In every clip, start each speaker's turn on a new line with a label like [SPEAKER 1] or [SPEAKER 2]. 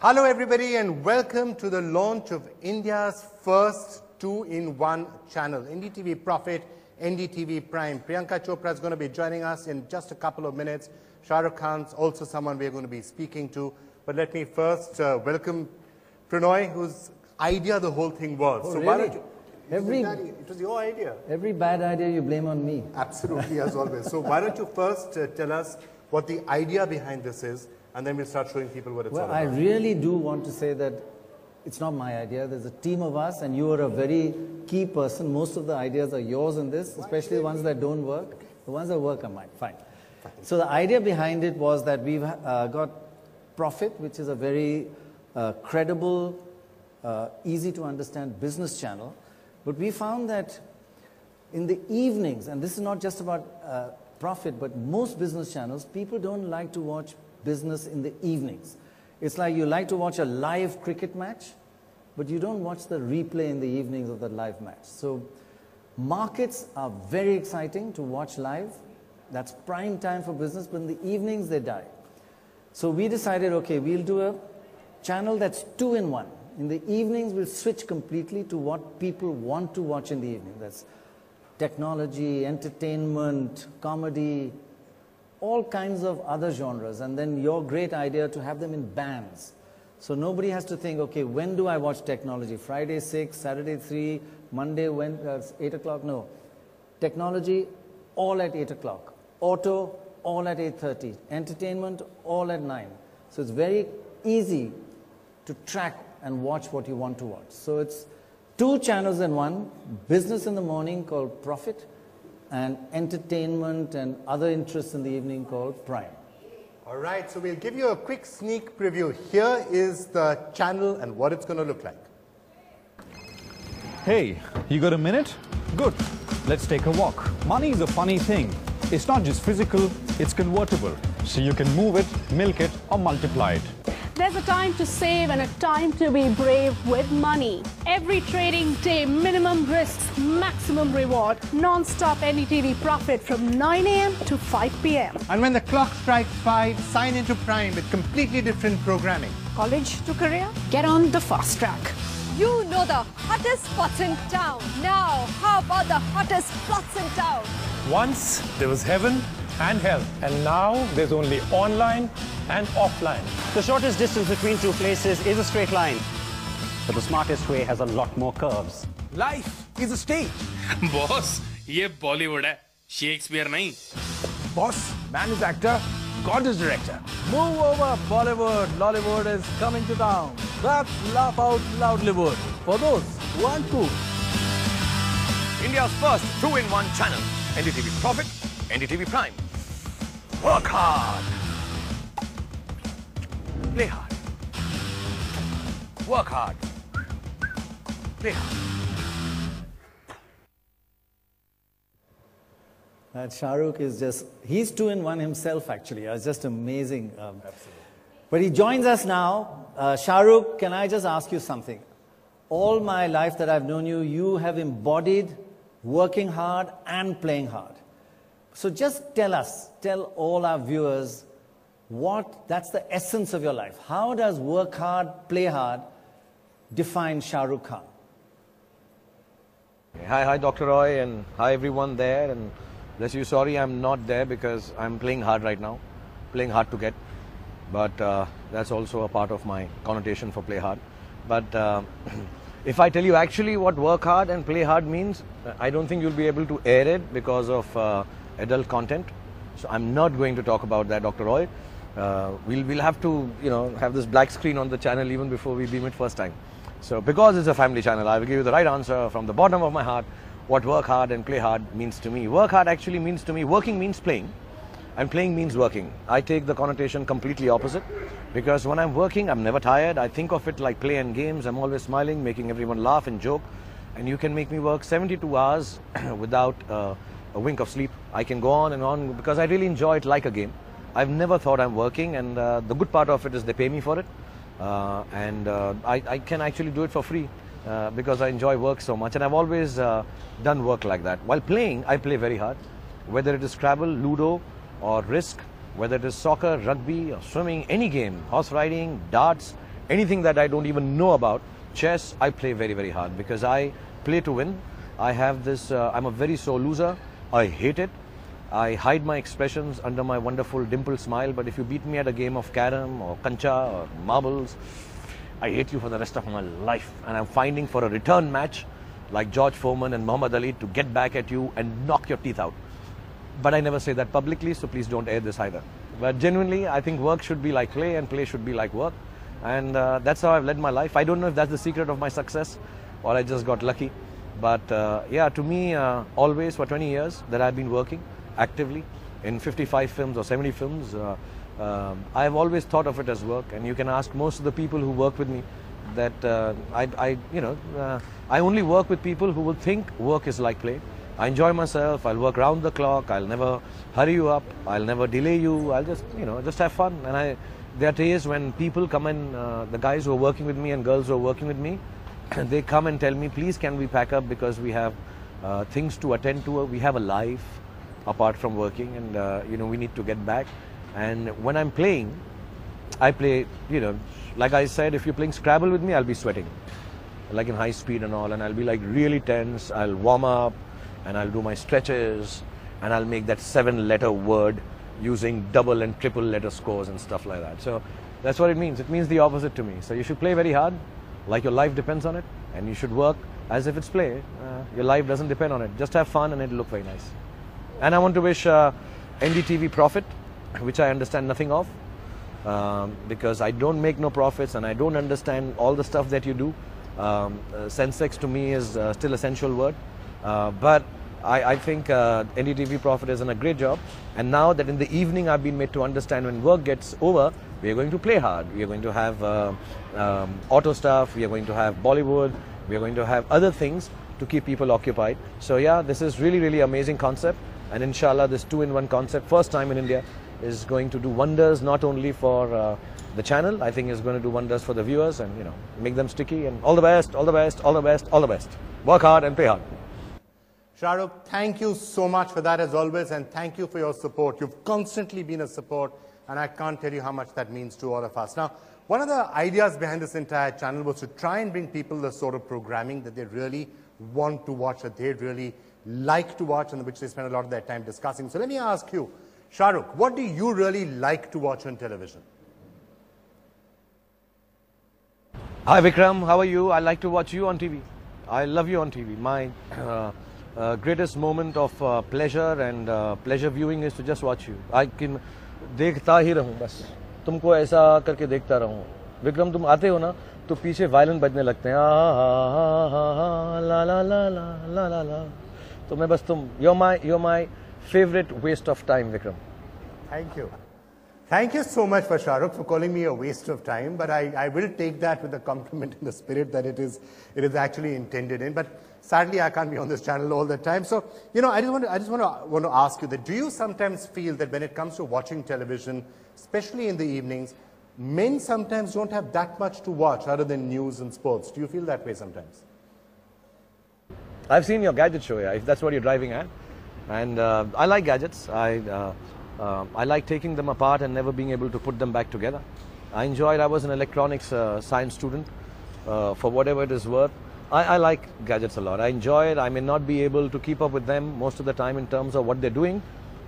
[SPEAKER 1] Hello everybody and welcome to the launch of India's first two-in-one channel, NDTV Profit, NDTV Prime. Priyanka Chopra is going to be joining us in just a couple of minutes. Shah Rukh Khan's also someone we're going to be speaking to. But let me first welcome Prannoy, whose idea the whole thing was.
[SPEAKER 2] Oh,
[SPEAKER 1] so
[SPEAKER 2] really?
[SPEAKER 1] why don't you,
[SPEAKER 2] it
[SPEAKER 1] was your idea.
[SPEAKER 2] Every bad idea you blame on me.
[SPEAKER 1] Absolutely, as always. So why don't you first tell us what the idea behind this is, and then we'll start showing people what it's all about.
[SPEAKER 2] I really do want to say that it's not my idea. There's a team of us, and you are a very key person. Most of the ideas are yours in this, especially the ones that don't work. The ones that work are mine. Fine. So the idea behind it was that we've got Profit, which is a very credible, easy to understand business channel. But we found that in the evenings, and this is not just about Profit, but most business channels, people don't like to watch business in the evenings. It's like you like to watch a live cricket match, but you don't watch the replay in the evenings of the live match. So markets are very exciting to watch live. That's prime time for business, but in the evenings they die. So we decided, okay, we'll do a channel that's two-in-one. In the evenings, we'll switch completely to what people want to watch in the evening. That's technology, entertainment, comedy, all kinds of other genres. And then your great idea to have them in bands. So nobody has to think, okay, when do I watch technology? Friday 6, Saturday 3, Monday 8 o'clock? No. Technology, all at 8 o'clock. Auto, all at 8:30. Entertainment, all at 9. So it's very easy to track and watch what you want to watch. So it's two channels in one, business in the morning called Profit, and entertainment and other interests in the evening called Prime.
[SPEAKER 1] All right, so we'll give you a quick sneak preview. Here is the channel and what it's going to look like.
[SPEAKER 3] Hey, you got a minute? Good. Let's take a walk. Money is a funny thing. It's not just physical, it's convertible. So you can move it, milk it, or multiply it.
[SPEAKER 4] There's a time to save and a time to be brave with money. Every trading day, minimum risks, maximum reward. Non-stop NDTV Profit from 9 a.m. to 5 p.m.
[SPEAKER 1] And when the clock strikes 5, sign into Prime with completely different programming.
[SPEAKER 4] College to career? Get on the fast track.
[SPEAKER 5] You know the hottest spots in town. Now, how about the hottest plots in town?
[SPEAKER 6] Once there was heaven and hell, and now there's only online and offline.
[SPEAKER 7] The shortest distance between two places is a straight line, but the smartest way has a lot more curves.
[SPEAKER 6] Life is a stage.
[SPEAKER 8] Boss, ये Bollywood है, Shakespeare नहीं.
[SPEAKER 6] Boss, man is actor, God is director.
[SPEAKER 9] Move over, Bollywood. Lollywood is coming to town. That's Laugh Out Loudlywood for those who aren't cool.
[SPEAKER 10] India's first two-in-one channel. NDTV Profit, NDTV Prime. Work hard. Play hard. Work hard. Play hard.
[SPEAKER 2] That Shah Rukh is just, he's two-in-one himself actually. It's just amazing. Absolutely. But he joins us now. Shah Rukh, can I just ask you something? All my life that I've known you, you have embodied working hard and playing hard. So just tell us, tell all our viewers, that's the essence of your life. How does work hard, play hard define Shah Rukh Khan?
[SPEAKER 10] Hi, Dr. Roy, and hi everyone there. And bless you, sorry I'm not there because I'm playing hard right now. Playing hard to get. But that's also a part of my connotation for play hard. But if I tell you actually what work hard and play hard means, I don't think you'll be able to air it because of adult content. So I'm not going to talk about that, Dr. Roy. We'll have to, have this black screen on the channel even before we beam it first time. So because it's a family channel, I will give you the right answer from the bottom of my heart what work hard and play hard means to me. Work hard actually means to me, working means playing and playing means working. I take the connotation completely opposite because when I'm working, I'm never tired. I think of it like play and games. I'm always smiling, making everyone laugh and joke. And you can make me work 72 hours without a wink of sleep. I can go on and on because I really enjoy it like a game. I've never thought I'm working, and the good part of it is they pay me for it. I can actually do it for free because I enjoy work so much, and I've always done work like that. While playing, I play very hard, whether it is Scrabble, Ludo or Risk, whether it is soccer, rugby or swimming, any game, horse riding, darts, anything that I don't even know about. Chess, I play very, very hard because I play to win. I have this, I'm a very sore loser. I hate it. I hide my expressions under my wonderful dimpled smile, but if you beat me at a game of carom or kancha or marbles, I hate you for the rest of my life. And I'm finding for a return match like George Foreman and Muhammad Ali to get back at you and knock your teeth out. But I never say that publicly, so please don't air this either. But genuinely, I think work should be like play and play should be like work. And that's how I've led my life. I don't know if that's the secret of my success or I just got lucky. But yeah, to me, always for 20 years that I've been working actively in 55 films or 70 films, I've always thought of it as work. And you can ask most of the people who work with me that I only work with people who will think work is like play. I enjoy myself, I'll work round the clock, I'll never hurry you up, I'll never delay you, I'll just, just have fun. And there are days when people come in, the guys who are working with me and girls who are working with me, they come and tell me, please can we pack up because we have things to attend to, we have a life apart from working and we need to get back. And when I'm playing, I play, like I said, if you're playing Scrabble with me, I'll be sweating, like in high speed and all, and I'll be like really tense, I'll warm up, and I'll do my stretches, and I'll make that 7-letter word using double and triple letter scores and stuff like that. So that's what it means. It means the opposite to me. So you should play very hard, like your life depends on it, and you should work as if it's play. Your life doesn't depend on it. Just have fun and it'll look very nice. And I want to wish NDTV Profit, which I understand nothing of, because I don't make no profits and I don't understand all the stuff that you do. Sensex to me is still essential word. But I think NDTV Profit has done a great job, and now that in the evening I've been made to understand when work gets over, we are going to play hard. We are going to have auto stuff, we are going to have Bollywood, we are going to have other things to keep people occupied. So yeah, this is really, really amazing concept, and inshallah this 2-in-1 concept, first time in India, is going to do wonders not only for the channel, I think it's going to do wonders for the viewers and make them sticky. And all the best, all the best, all the best, all the best. Work hard and play hard.
[SPEAKER 1] Shah Rukh, thank you so much for that as always, and thank you for your support. You've constantly been a support, and I can't tell you how much that means to all of us. Now, one of the ideas behind this entire channel was to try and bring people the sort of programming that they really want to watch, that they really like to watch, and which they spend a lot of their time discussing. So let me ask you, Shah Rukh, what do you really like to watch on television?
[SPEAKER 10] Hi Vikram, how are you? I like to watch you on TV. I love you on TV. My greatest moment of pleasure and pleasure viewing is to just watch you. I can देखता ही रहूं बस, तुमको ऐसा करके देखता रहूं. विक्रम, तुम आते हो ना तो पीछे वायलिन बजने लगते हैं, ला ला ला ला ला ला ला. तो मैं बस you're my favorite waste of time, Vikram.
[SPEAKER 1] Thank you. Thank you so much for Shah Rukh for calling me a waste of time, but I will take that with a compliment in the spirit that it is actually intended in. But sadly, I can't be on this channel all the time. So, I just want to ask you that, do you sometimes feel that when it comes to watching television, especially in the evenings, men sometimes don't have that much to watch other than news and sports? Do you feel that way sometimes?
[SPEAKER 10] I've seen your gadget show, yeah, if that's what you're driving at. And I like gadgets. I like taking them apart and never being able to put them back together. I was an electronics science student for whatever it is worth. I like gadgets a lot. I enjoy it. I may not be able to keep up with them most of the time in terms of what they're doing,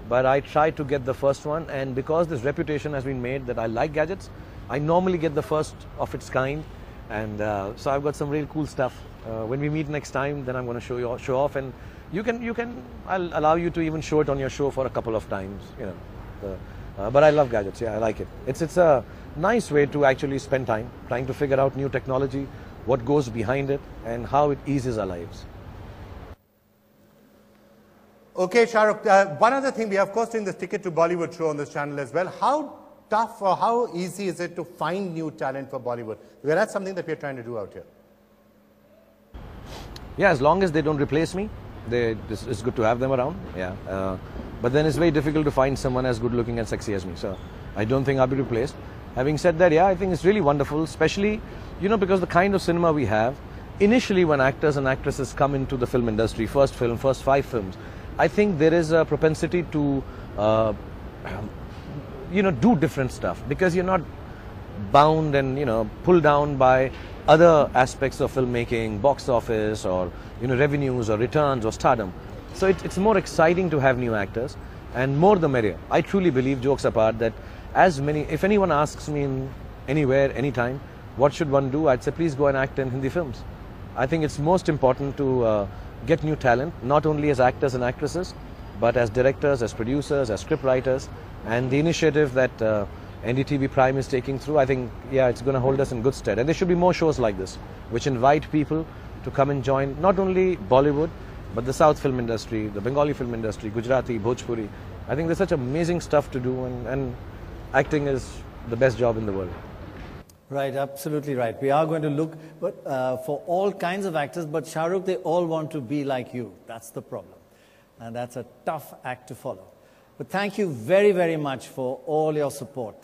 [SPEAKER 10] but I try to get the first one. And because this reputation has been made that I like gadgets, I normally get the first of its kind. And so I've got some real cool stuff. When we meet next time, then I'm going to show off, and I'll allow you to even show it on your show for a couple of times, but I love gadgets. Yeah, I like it. It's a nice way to actually spend time trying to figure out new technology, what goes behind it, and how it eases our lives.
[SPEAKER 1] Okay, Shah Rukh, one other thing, we are of course doing this Ticket to Bollywood show on this channel as well. How tough or how easy is it to find new talent for Bollywood? Because that's something that we're trying to do out here.
[SPEAKER 10] Yeah, as long as they don't replace me, it's good to have them around. Yeah, but then it's very difficult to find someone as good looking and sexy as me. So I don't think I'll be replaced. Having said that, yeah, I think it's really wonderful, especially, because the kind of cinema we have, initially when actors and actresses come into the film industry, first 5 films, I think there is a propensity to, do different stuff, because you're not bound and, you know, pulled down by other aspects of filmmaking, box office, or, you know, revenues or returns or stardom. So it's more exciting to have new actors, and more the merrier. I truly believe, jokes apart, that if anyone asks me in anywhere, anytime, what should one do, I'd say please go and act in Hindi films. I think it's most important to get new talent, not only as actors and actresses, but as directors, as producers, as script writers. And the initiative that NDTV Prime is taking through, I think, yeah, it's going to hold us in good stead. And there should be more shows like this, which invite people to come and join not only Bollywood, but the South film industry, the Bengali film industry, Gujarati, Bhojpuri. I think there's such amazing stuff to do, and acting is the best job in the world.
[SPEAKER 2] Right, absolutely right. We are going to look for all kinds of actors, but Shah Rukh, they all want to be like you. That's the problem. And that's a tough act to follow. But thank you very, very much for all your support.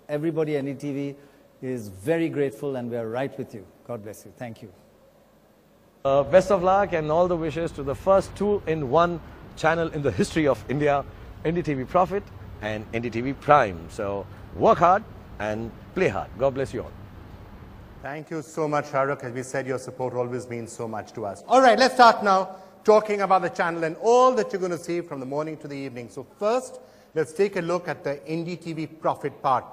[SPEAKER 2] Everybody at NDTV is very grateful, and we are right with you. God bless you. Thank you.
[SPEAKER 10] Best of luck and all the wishes to the first 2-in-1 channel in the history of India, NDTV Profit and NDTV Prime. So work hard and play hard. God bless you all.
[SPEAKER 1] Thank you so much, Shah Rukh. As we said, your support always means so much to us. All right, let's start now talking about the channel and all that you're going to see from the morning to the evening. So first, let's take a look at the NDTV Profit part.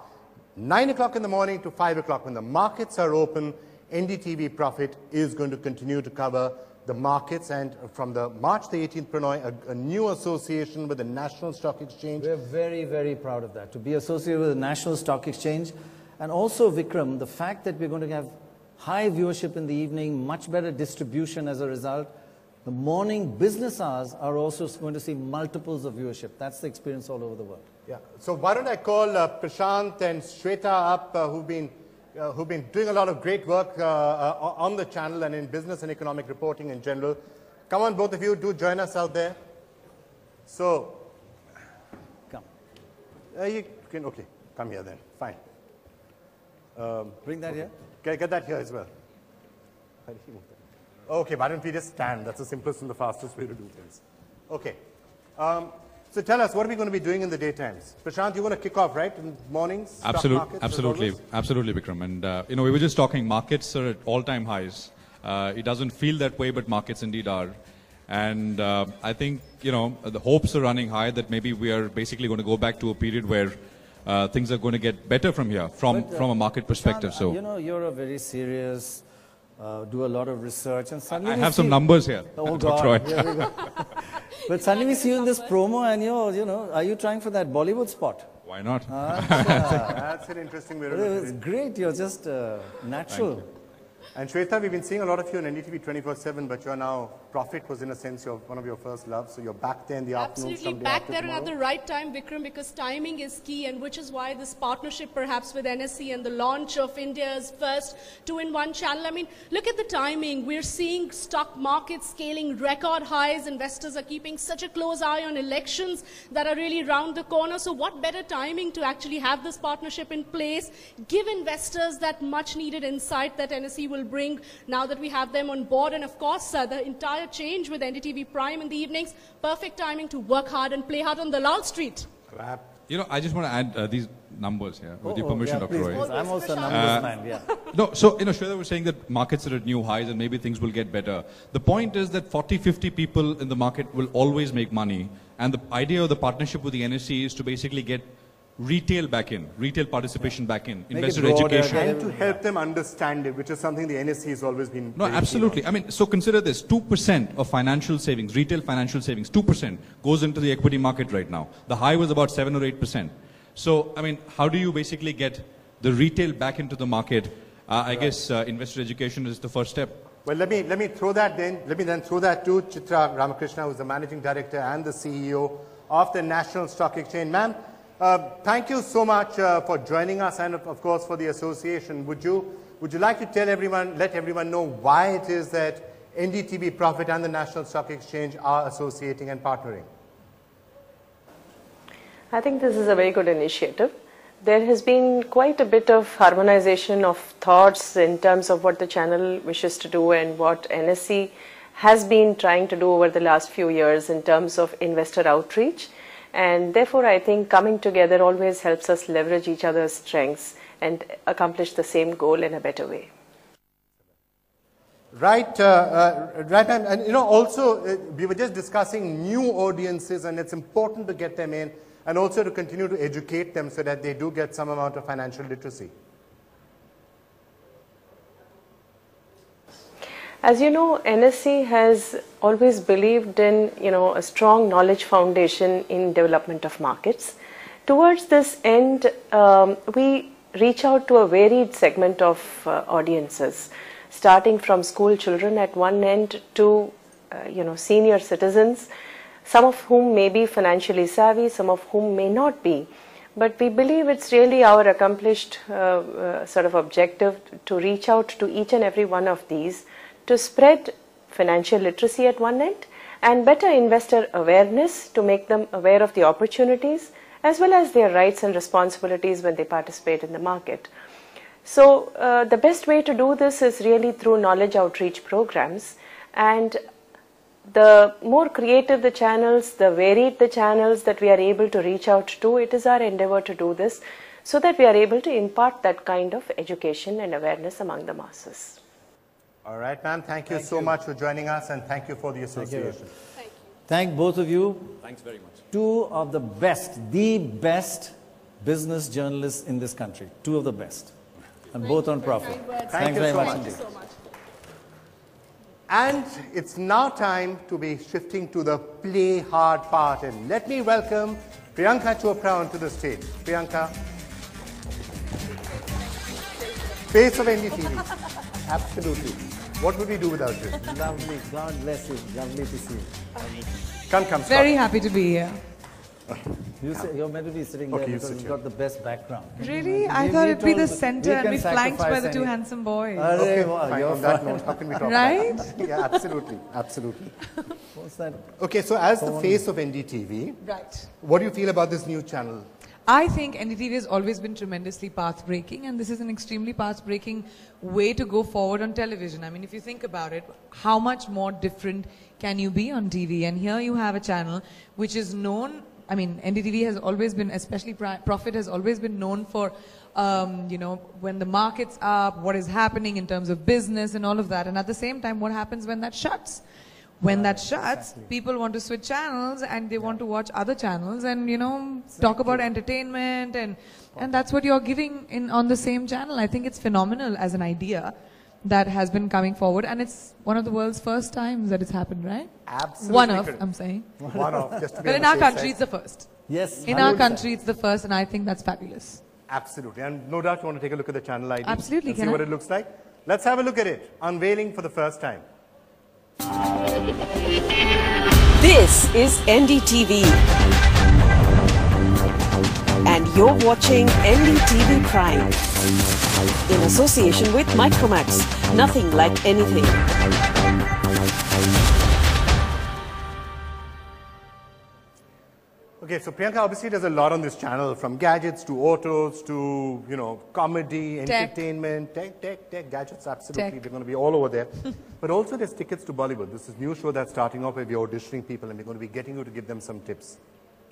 [SPEAKER 1] 9 o'clock in the morning to 5 o'clock when the markets are open, NDTV Profit is going to continue to cover the markets, and from the March the 18th, Prannoy, a new association with the National Stock Exchange.
[SPEAKER 2] We're very, very proud of that, to be associated with the National Stock Exchange. And also, Vikram, the fact that we're going to have high viewership in the evening, much better distribution as a result. The morning business hours are also going to see multiples of viewership. That's the experience all over the world.
[SPEAKER 1] Yeah. So why don't I call Prashant and Shweta up, who've been doing a lot of great work on the channel and in business and economic reporting in general. Come on, both of you, do join us out there. So,
[SPEAKER 2] come.
[SPEAKER 1] You can, okay, come here then, fine.
[SPEAKER 2] Bring that here.
[SPEAKER 1] Get that here as well. Okay, why don't we just stand? That's the simplest and the fastest way to do things. Okay. So tell us, what are we going to be doing in the daytimes? Prashant, you want to kick off, right? In mornings?
[SPEAKER 3] Absolutely, Vikram. And, you know, we were just talking, markets are at all-time highs. It doesn't feel that way, but markets indeed are. And I think, you know, the hopes are running high that maybe we are basically going to go back to a period where things are going to get better from here, from a market perspective.
[SPEAKER 2] Prashant, you know, you're a very serious, do a lot of research, and suddenly
[SPEAKER 3] I have some numbers here.
[SPEAKER 2] Oh God, here we go. But suddenly we see you in this promo, and you know, are you trying for that Bollywood spot?
[SPEAKER 3] Why not?
[SPEAKER 1] That's an interesting way to look at it.
[SPEAKER 2] It's great, you're just natural.
[SPEAKER 1] And Shweta, we've been seeing a lot of you on NDTV 24/7, but you're now, Profit was in a sense one of your first loves, so you're back there in the afternoon.
[SPEAKER 11] Absolutely, back there and at the right time, Vikram, because timing is key, and which is why this partnership perhaps with NSE and the launch of India's first 2-in-1 channel. I mean, look at the timing. We're seeing stock markets scaling record highs. Investors are keeping such a close eye on elections that are really round the corner. So what better timing to actually have this partnership in place, give investors that much needed insight that NSE will bring now that we have them on board, and of course the entire change with NDTV Prime in the evenings. Perfect timing to work hard and play hard on the Lal Street.
[SPEAKER 3] You know, I just want to add these numbers here, with your permission, Dr. Roy.
[SPEAKER 2] I'm also a numbers man, yeah.
[SPEAKER 3] No, so, you know, Shweta was saying that markets are at new highs and maybe things will get better. The point is that 40, 50 people in the market will always make money. And the idea of the partnership with the NSE is to basically get retail back in, retail participation back in, investor education.
[SPEAKER 1] And to help them understand it, which is something the NSE has always been.
[SPEAKER 3] No, absolutely. I mean, so consider this, 2% of financial savings, retail financial savings, 2% goes into the equity market right now. The high was about 7 or 8%. So, I mean, how do you basically get the retail back into the market? I guess investor education is the first step.
[SPEAKER 1] Well, let me throw that then. Let me then throw that to Chitra Ramakrishna, who is the Managing Director and the CEO of the National Stock Exchange. Ma'am, thank you so much for joining us, and of course for the association. Would you like to tell everyone, let everyone know why it is that NDTV Profit and the National Stock Exchange are associating and partnering?
[SPEAKER 12] I think this is a very good initiative. There has been quite a bit of harmonization of thoughts in terms of what the channel wishes to do and what NSE has been trying to do over the last few years in terms of investor outreach. And therefore, I think coming together always helps us leverage each other's strengths and accomplish the same goal in a better way.
[SPEAKER 1] Right, right, and you know, also we were just discussing new audiences, and it's important to get them in, and also to continue to educate them so that they do get some amount of financial literacy.
[SPEAKER 12] As you know, NSC has always believed in, a strong knowledge foundation in development of markets. Towards this end, we reach out to a varied segment of audiences, starting from school children at one end to, senior citizens, some of whom may be financially savvy, some of whom may not be. But we believe it's really our accomplished sort of objective to reach out to each and every one of these, to spread financial literacy at one end and better investor awareness to make them aware of the opportunities as well as their rights and responsibilities when they participate in the market. So the best way to do this is really through knowledge outreach programs, and the more creative the channels, the varied the channels that we are able to reach out to, it is our endeavor to do this so that we are able to impart that kind of education and awareness among the masses.
[SPEAKER 1] All right, ma'am. Thank you so much for joining us, and thank you for the association.
[SPEAKER 2] Thank you. Thank both of you.
[SPEAKER 3] Thanks very much.
[SPEAKER 2] Two of the best business journalists in this country. Two of the best. And both on Profit. Thanks very much indeed.
[SPEAKER 1] And it's now time to be shifting to the play hard part. And let me welcome Priyanka Chopra onto the stage. Priyanka, face of NDTV. Absolutely. What would we do without you?
[SPEAKER 2] Lovely. God bless you. Lovely to see you.
[SPEAKER 1] Come, Scott.
[SPEAKER 13] Very happy to be here.
[SPEAKER 2] You're meant to be sitting there because you've got the best background.
[SPEAKER 13] Really? I thought it'd be the center and be flanked by the two handsome boys.
[SPEAKER 1] Okay, fine. On that note, how can we talk
[SPEAKER 13] right?
[SPEAKER 1] about that? Yeah, absolutely. Absolutely.
[SPEAKER 2] What's that?
[SPEAKER 1] Okay, so as the face of NDTV,
[SPEAKER 13] right.
[SPEAKER 1] What do you feel about this new channel?
[SPEAKER 13] I think NDTV has always been tremendously path-breaking, and this is an extremely path-breaking way to go forward on television. I mean, if you think about it, how much more different can you be on TV? And here you have a channel which is known, I mean, NDTV has always been, especially Profit has always been known for, when the market's up, what is happening in terms of business and all of that. And at the same time, what happens when that shuts? When that shuts, people want to switch channels and they want to watch other channels and, talk about entertainment and that's what you're giving on the same channel. I think it's phenomenal as an idea that has been coming forward, and it's one of the world's first times that it's happened, right?
[SPEAKER 1] Absolutely.
[SPEAKER 13] One of, I'm saying.
[SPEAKER 1] One of, just to be
[SPEAKER 13] But in our country, it's the first.
[SPEAKER 2] Yes.
[SPEAKER 13] In our country, it's the first, and I think that's fabulous.
[SPEAKER 1] Absolutely. And no doubt you want to take a look at the channel ID.
[SPEAKER 13] Absolutely.
[SPEAKER 1] And see what it looks like. Let's have a look at it. Unveiling for the first time.
[SPEAKER 14] This is NDTV. And you're watching NDTV Prime. In association with Micromax. Nothing like anything.
[SPEAKER 1] Okay, so Priyanka, obviously there's a lot on this channel, from gadgets to autos to, comedy, entertainment, tech, gadgets, absolutely. They're going to be all over there. But also there's tickets to Bollywood. This is a new show that's starting off where we're auditioning people and we're going to be getting you to give them some tips.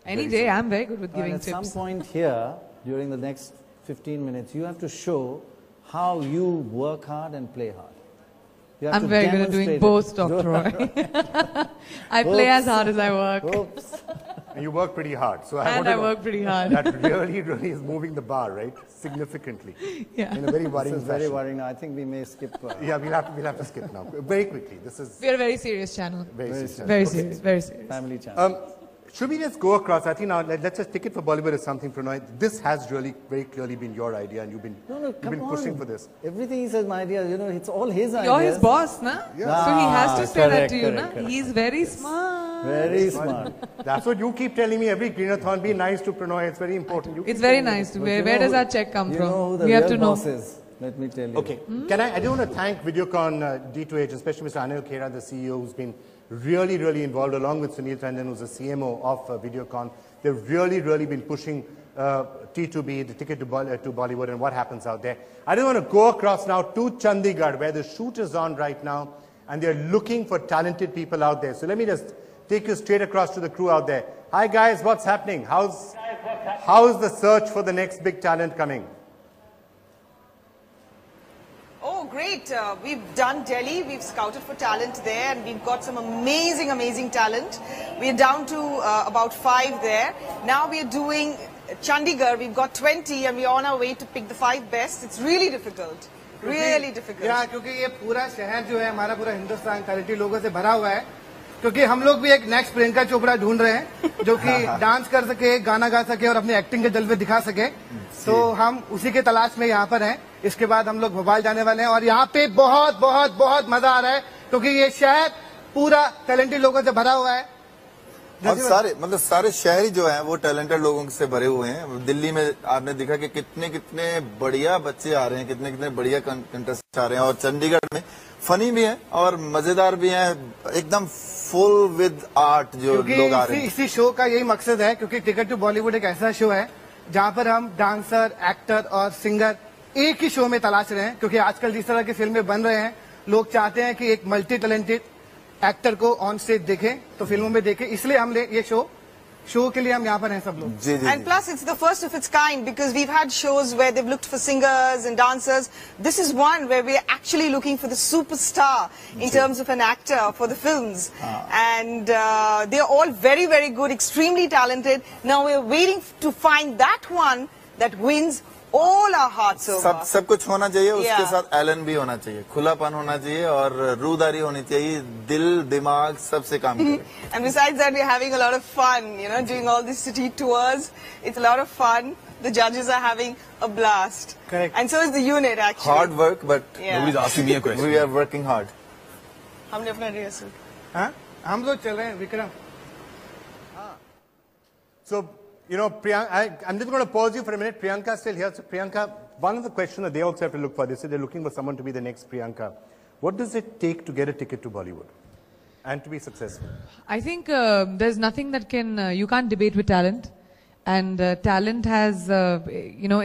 [SPEAKER 13] Any day, I'm very good with giving tips.
[SPEAKER 2] At some point here, during the next 15 minutes, you have to show how you work hard and play hard.
[SPEAKER 13] I'm very good at doing both, Dr. Roy. I play as hard as I work.
[SPEAKER 2] Oops.
[SPEAKER 1] And you work pretty hard. So
[SPEAKER 13] I work pretty hard.
[SPEAKER 1] That really is moving the bar, right? Significantly.
[SPEAKER 13] Yeah.
[SPEAKER 1] In a very worrying
[SPEAKER 2] This is
[SPEAKER 1] fashion.
[SPEAKER 2] very worrying. I think we may skip.
[SPEAKER 1] Yeah, we'll have to skip now. Very quickly.
[SPEAKER 13] We're a very serious channel.
[SPEAKER 1] Very serious.
[SPEAKER 13] Very serious. Very serious.
[SPEAKER 2] Family channel.
[SPEAKER 1] Should we just go across? I think now let's just ticket for Bollywood is something, Prannoy. This has really very clearly been your idea, and you've been pushing for this.
[SPEAKER 2] Everything is my idea. It's all his idea.
[SPEAKER 13] You're his boss, na?
[SPEAKER 1] Yeah.
[SPEAKER 13] So he has to say that to you, na? He's very smart.
[SPEAKER 2] Very smart.
[SPEAKER 1] That's what you keep telling me every Greenathon. Be nice to Prannoy. It's very important.
[SPEAKER 13] It's very nice to. Where does our check come from?
[SPEAKER 2] You know who the
[SPEAKER 13] we have to
[SPEAKER 2] real
[SPEAKER 13] know.
[SPEAKER 2] boss is. Let me tell you.
[SPEAKER 1] Okay. I do want to thank Videocon D2H, especially Mr. Anil Khera, the CEO, who's been really involved, along with Sunil Tandon, who's the CMO of Videocon. They've really been pushing T2B, the ticket to Bollywood, and what happens out there. I just want to go across now to Chandigarh, where the shoot is on right now, and they're looking for talented people out there. So let me just take you straight across to the crew out there. Hi guys, what's happening? How's the search for the next big talent coming?
[SPEAKER 15] great. We've done Delhi, we've scouted for talent there, and we've got some amazing talent. We're down to about 5 there. Now we're doing Chandigarh, we've got 20, and we're on our way to pick the 5 best. It's really difficult. Really difficult.
[SPEAKER 1] Yeah, क्योंकि ये पूरा शहर जो है हमारा पूरा Hindustan talented लोगों से भरा हुआ है, क्योंकि हम लोग भी एक नेक्स्ट प्रियंका चोपड़ा ढूंढ रहे हैं जो कि डांस कर सके, गाना गा सके और अपनी एक्टिंग के जलवे दिखा सके. तो हम उसी के तलाश में यहाँ पर हैं. इसके बाद हम लोग भोपाल जाने वाले हैं और यहाँ पे बहुत बहुत बहुत मजा आ रहा है क्योंकि ये शहर पूरा टैलेंटेड लोगों से भरा हुआ है.
[SPEAKER 16] और सारे शहरी जो हैं वो टैलेंटेड लोगों से भरे हुए हैं. दिल्ली में आपने देखा कि कितने बढ़िया बच्चे आ रहे हैं, कितने बढ़िया कंटेस्टेंट आ रहे हैं. और चंडीगढ़ में फनी भी है और मजेदार भी है, एकदम फुल विद आर्ट जो लोग आ रहे हैं.
[SPEAKER 1] इसी शो का यही मकसद है क्योंकि टिकट टू बॉलीवुड एक ऐसा शो है जहाँ पर हम डांसर, एक्टर और सिंगर एक ही शो में तलाश रहे हैं. क्योंकि आजकल जिस तरह की फिल्में बन रहे हैं, लोग चाहते हैं कि एक मल्टी टैलेंटेड एक्टर को ऑन स्टेज देखें, तो फिल्मों में देखें. इसलिए हम ये शो के लिए हम यहाँ पर हैं सब लोग.
[SPEAKER 15] And plus it's the first of its kind because we've had shows where they've looked for singers and dancers. This is one where we're actually looking for the superstar in terms of an actor for the films. And they're all very, very good, extremely talented. Now we're waiting to find that one that wins all our hearts over.
[SPEAKER 16] सब कुछ होना चाहिए, उसके साथ Elon भी होना चाहिए, खुलापन होना चाहिए और रूदारी होनी चाहिए, दिल दिमाग सबसे काम करे.
[SPEAKER 15] And besides that, we're having a lot of fun, you know, doing all these city tours. It's a lot of fun. The judges are having a blast.
[SPEAKER 1] Correct.
[SPEAKER 15] And so is the unit actually.
[SPEAKER 16] Hard work, but nobody's asking me a question. We are working hard.
[SPEAKER 15] हमने अपना rehearsal.
[SPEAKER 1] हाँ, हम लोग चल रहे हैं Vikram. So, you know, Priyanka, I'm just going to pause you for a minute. Priyanka's still here. So, Priyanka, one of the questions that they also have to look for, they say they're looking for someone to be the next Priyanka. What does it take to get a ticket to Bollywood and to be successful?
[SPEAKER 13] I think there's nothing that can, you can't debate with talent. And talent has, you know,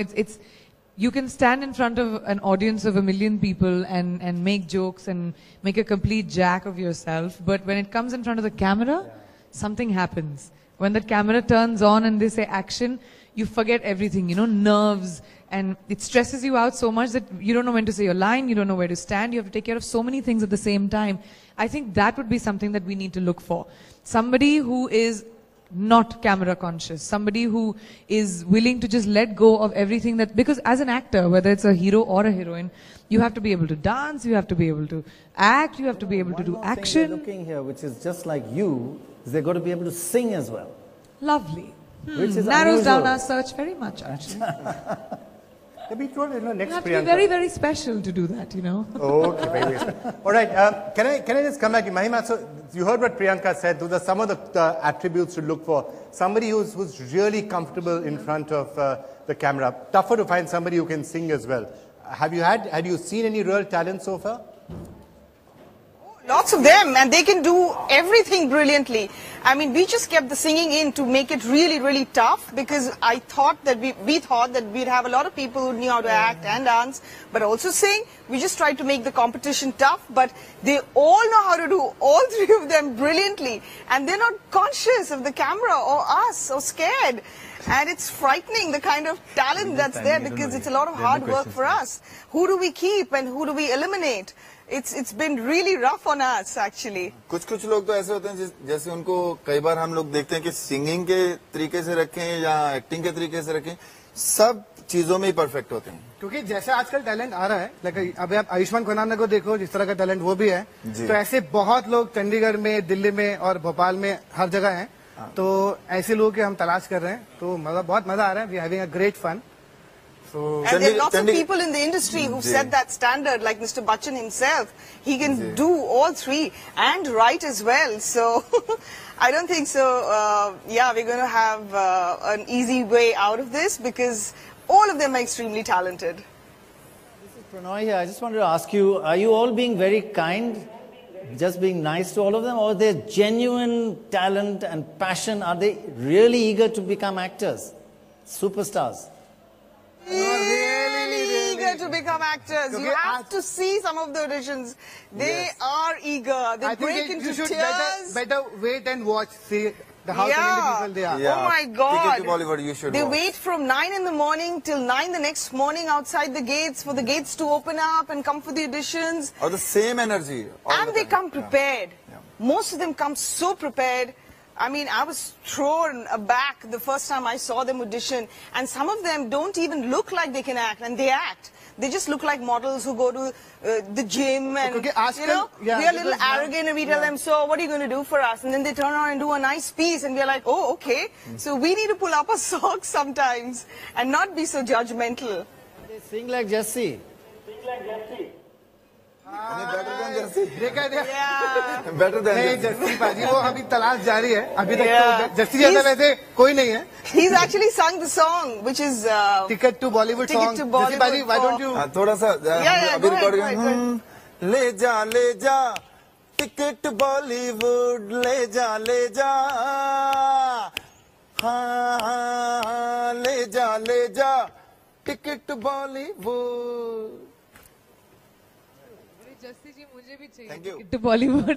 [SPEAKER 13] you can stand in front of an audience of 1 million people and make jokes and make a complete jack of yourself. But when it comes in front of the camera, something happens. When that camera turns on and they say action, you forget everything, you know, nerves, and it stresses you out so much that you don't know when to say your line, you don't know where to stand, you have to take care of so many things at the same time. I think that would be something that we need to look for. Somebody who is not camera conscious, somebody who is willing to just let go of everything that, because as an actor, whether it's a hero or a heroine, you have to be able to dance, you have to be able to act, you have to be able to do action.
[SPEAKER 2] Looking here, which is just like you, is they're going to be able to sing as well.
[SPEAKER 13] Lovely.
[SPEAKER 2] Which is
[SPEAKER 13] narrows
[SPEAKER 2] unusual.
[SPEAKER 13] down our search very much, actually.
[SPEAKER 1] Be told, you know, next
[SPEAKER 13] You have to
[SPEAKER 1] Priyanka.
[SPEAKER 13] be very, very special to do that, you know.
[SPEAKER 1] Okay, very special. All right, can I just come back to Mahima? So you heard what Priyanka said. Those are some of the attributes to look for. Somebody who's really comfortable in front of the camera. Tougher to find somebody who can sing as well. Had you seen any real talent so far?
[SPEAKER 15] Lots of them, and they can do everything brilliantly. I mean, we just kept the singing in to make it really, really tough because I thought that we thought that we'd have a lot of people who knew how to act and dance, but also sing. We just tried to make the competition tough, but they all know how to do all 3 of them brilliantly, and they're not conscious of the camera or us or scared. And it's frightening, the kind of talent that's there, because it's a lot of hard work for us. Who do we keep and who do we eliminate? It's been really rough on us, actually.
[SPEAKER 16] कुछ लोग तो ऐसे होते हैं जैसे उनको कई बार हम लोग देखते हैं कि सिंगिंग के तरीके से रखें या एक्टिंग के तरीके से रखें, सब चीजों में ही परफेक्ट होते हैं.
[SPEAKER 1] क्योंकि जैसे आजकल टैलेंट आ रहा है, लाइक अभी आप आयुष्मान खुराना को देखो, जिस तरह का टैलेंट वो भी है, तो ऐसे बहुत लोग चंडीगढ़ में, दिल्ली में और भोपाल में हर जगह हैं. तो ऐसे लोगों की हम तलाश कर रहे हैं. तो बहुत मजा आ रहा है. We are having a great fun.
[SPEAKER 15] And there are lots of people in the industry who've set that standard, like Mr. Bachchan himself. He can do all 3 and write as well. So I don't think so. Yeah, we're going to have an easy way out of this because all of them are extremely talented.
[SPEAKER 2] This is Prannoy here. I just wanted to ask you, are you all being very kind, just being nice to all of them, or their genuine talent and passion? Are they really eager to become actors, superstars?
[SPEAKER 15] Really eager to become actors. You have to see some of the auditions. They are eager. They break into tears.
[SPEAKER 1] Better wait and watch. See, How talented people they are.
[SPEAKER 15] Oh my God.
[SPEAKER 16] Ticket to Bollywood, you should
[SPEAKER 15] They
[SPEAKER 16] watch.
[SPEAKER 15] wait from 9 in the morning till 9 the next morning outside the gates for the gates to open up and come for the auditions.
[SPEAKER 16] Or the same energy.
[SPEAKER 15] And they come prepared. Most of them come so prepared. I mean, I was thrown aback the first time I saw them audition. And some of them don't even look like they can act, and they act. They just look like models who go to the gym and, you know, we are a little arrogant and we tell them, so what are you going to do for us? And then they turn around and do a nice piece and we're like, oh, okay. So we need to pull up our socks sometimes and not be so judgmental.
[SPEAKER 2] They sing like Jessie.
[SPEAKER 16] Better than Jessie.
[SPEAKER 15] Yeah.
[SPEAKER 16] Better than
[SPEAKER 1] नहीं जस्सी पाजी वो अभी तलाश जारी है अभी तक तो जस्सी जैसा वैसे कोई नहीं है.
[SPEAKER 15] He's actually sung the song which is
[SPEAKER 1] Ticket to Bollywood song.
[SPEAKER 15] Ticket to Bollywood.
[SPEAKER 1] Jassi पाजी why don't you
[SPEAKER 16] थोड़ा सा अभी रिकॉर्ड ले जा टिकट बॉलीवुड ले जा हाँ ले जा टिकट बॉलीवुड.
[SPEAKER 13] जस्सी जी मुझे भी चाहिए
[SPEAKER 16] Thank you.
[SPEAKER 13] Ticket to Bollywood.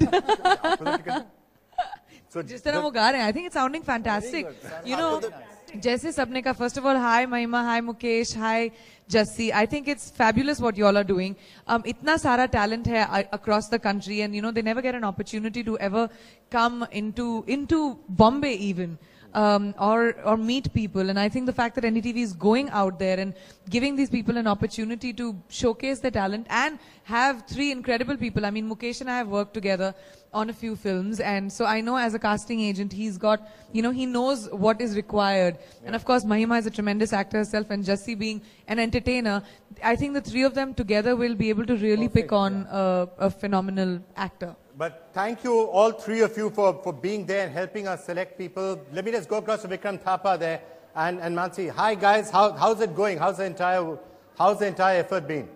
[SPEAKER 13] जिस तरह वो गा रहे हैं, I think it's sounding fantastic. You know, जैसे सबने का, first of all hi Mahima, hi Mukesh, hi Jassi. I think it's fabulous what you all are doing. इतना सारा टैलेंट है across the country and you know they never get an opportunity to ever come into Bombay even. Or meet people, and I think the fact that NDTV is going out there and giving these people an opportunity to showcase their talent and have three incredible people. I mean, Mukesh and I have worked together on a few films, and so I know as a casting agent, he's got, you know, he knows what is required. And of course, Mahima is a tremendous actor herself, and Jassi being an entertainer, I think the three of them together will be able to really pick on a phenomenal actor.
[SPEAKER 1] But thank you, all three of you, for being there and helping us select people. Let me just go across to Vikram Thapa there and Mansi. Hi guys, how's it going? How's the entire effort been?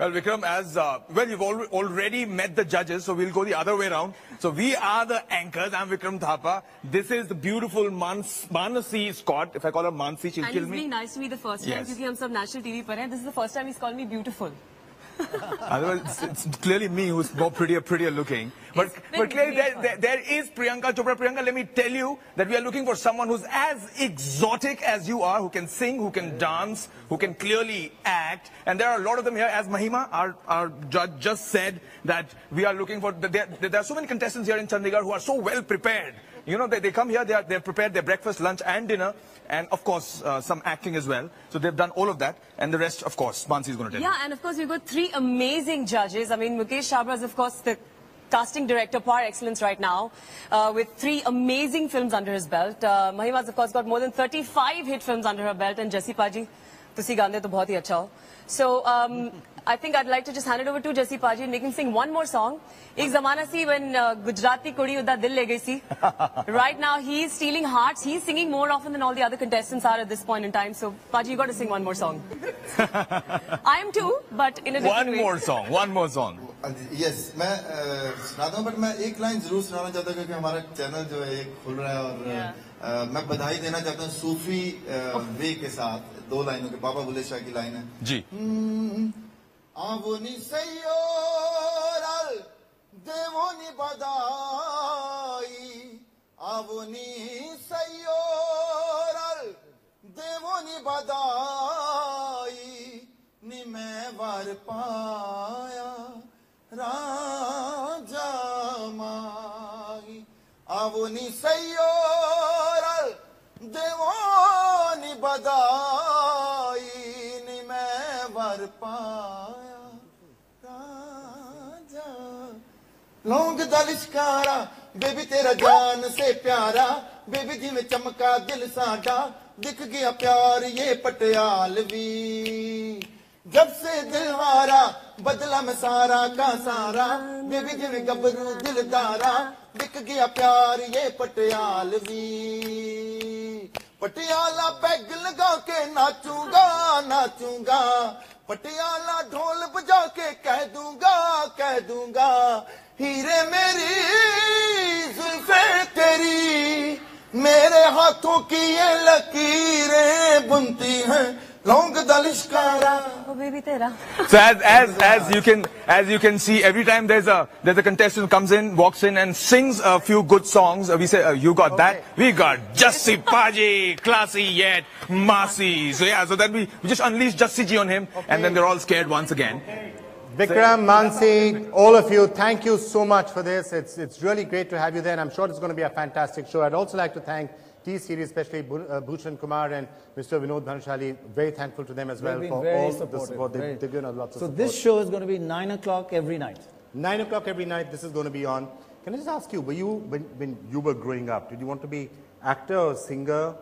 [SPEAKER 17] Well, Vikram, as well, you've already met the judges, so we'll go the other way around. So we are the anchors. I'm Vikram Thapa. This is the beautiful Manasi Scott. If I call her Mansi, she'll kill me.
[SPEAKER 18] And it's being nice to me the first time because हम सब national TV पर हैं. This is the first time he's called me beautiful.
[SPEAKER 17] Otherwise, it's clearly me who's more prettier looking. But clearly there is Priyanka Chopra. Priyanka, let me tell you that we are looking for someone who's as exotic as you are, who can sing, who can dance, who can clearly act. And there are a lot of them here. As Mahima, our judge, just said that we are looking for, there are so many contestants here in Chandigarh who are so well prepared. You know, they come here, they're prepared their breakfast, lunch and dinner. And of course, some acting as well. So they've done all of that. And the rest, of course, Mansi is going to tell you.
[SPEAKER 18] Yeah, and of course, we've got three amazing judges. I mean, Mukesh Chabra is, of course, the casting director par excellence right now, with 3 amazing films under his belt. Mahima's, of course, got more than 35 hit films under her belt. And Jassi Paji, tusi gaande to bahut hi acha ho. So, I think I'd like to just hand it over to Jassi Paji and make him sing one more song. Ek zamana si when Gujarati Kudi Udda Dil Le Gayi Si. Right now, he's stealing hearts. He's singing more often than all the other contestants are at this point in time. So, Paji, you got to sing one more song. I am too, but in a different way.
[SPEAKER 17] One more song.
[SPEAKER 16] Yes, मैं सुनाता हूँ, but मैं एक line जरूर सुनाना चाहता हूँ क्योंकि हमारा चैनल जो है खुल रहा है और मैं बधाई देना चाहता हूँ सूफी वे के साथ 2 लाइनों के. बाबा बुल्ले शाह की लाइन है
[SPEAKER 17] जी.
[SPEAKER 16] आवोनी सयोरल देवोनी बधाई, आवोनी सयोरल देवोनी बधाई, नि मैं वर पाया राजा माही. आवोनी सयोरल देवोनी बधाई, नि मैं वर पाया लौंग दा लिशकारा, बेबी तेरा जान से प्यारा, बेबी जी में चमका दिल साडा, दिख गया प्यार ये पटियालवी. जब से दिल हारा बदला मैं सारा का सारा, बेबी जी में गबरू दिलदारा, दिख गया प्यार ये पटियालवी. पटियाला पैग लगा के नाचूंगा नाचूंगा, पटियाला ढोल बजा के कह दूंगा, हीरे मेरी जुल्फे तेरी, मेरे हाथों की ये लकीरें बुनती हैं
[SPEAKER 18] Oh, baby, tera.
[SPEAKER 17] So as you can see, every time there's a contestant comes in, walks in and sings a few good songs, we say, you got that, we got Jassi Paji, classy yet massy. So yeah, so then we just unleash Jassi Ji on him, and then they're all scared once again.
[SPEAKER 1] Vikram, Mansi, all of you, thank you so much for this. It's really great to have you there, and I'm sure it's going to be a fantastic show. I'd also like to thank T-Series, especially Bhushan Kumar and Mr. Vinod Bhanushali. Very thankful to them as well for all the support. They've given us lots of support.
[SPEAKER 2] So this show is going to be 9 o'clock every night.
[SPEAKER 1] 9 o'clock every night, this is going to be on. Can I just ask you, were you, when you were growing up, did you want to be actor or singer?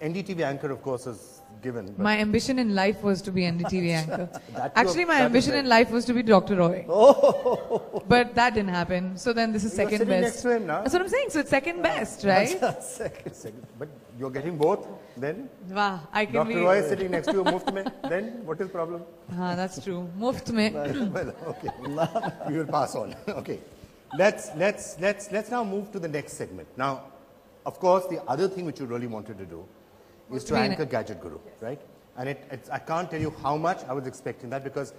[SPEAKER 1] NDTV anchor, of course, is given.
[SPEAKER 13] My ambition in life was to be NDTV anchor.
[SPEAKER 1] Actually,
[SPEAKER 13] my ambition in life was to be Dr. Roy.
[SPEAKER 2] Oh.
[SPEAKER 13] But that didn't happen. So then this is second
[SPEAKER 1] sitting
[SPEAKER 13] best.
[SPEAKER 1] next to him now.
[SPEAKER 13] That's what I'm saying. So it's second best, right?
[SPEAKER 1] Second. But you're getting both, then?
[SPEAKER 13] Wow, I can
[SPEAKER 1] Dr. Roy is sitting next to you, muft mein. Then what is the problem?
[SPEAKER 13] That's true. Muft mein.
[SPEAKER 1] Well, okay. We will pass on. Okay. Let's now move to the next segment. Now, of course, the other thing which you really wanted to do is to anchor Gadget Guru, right? And I can't tell you how much I was expecting that, because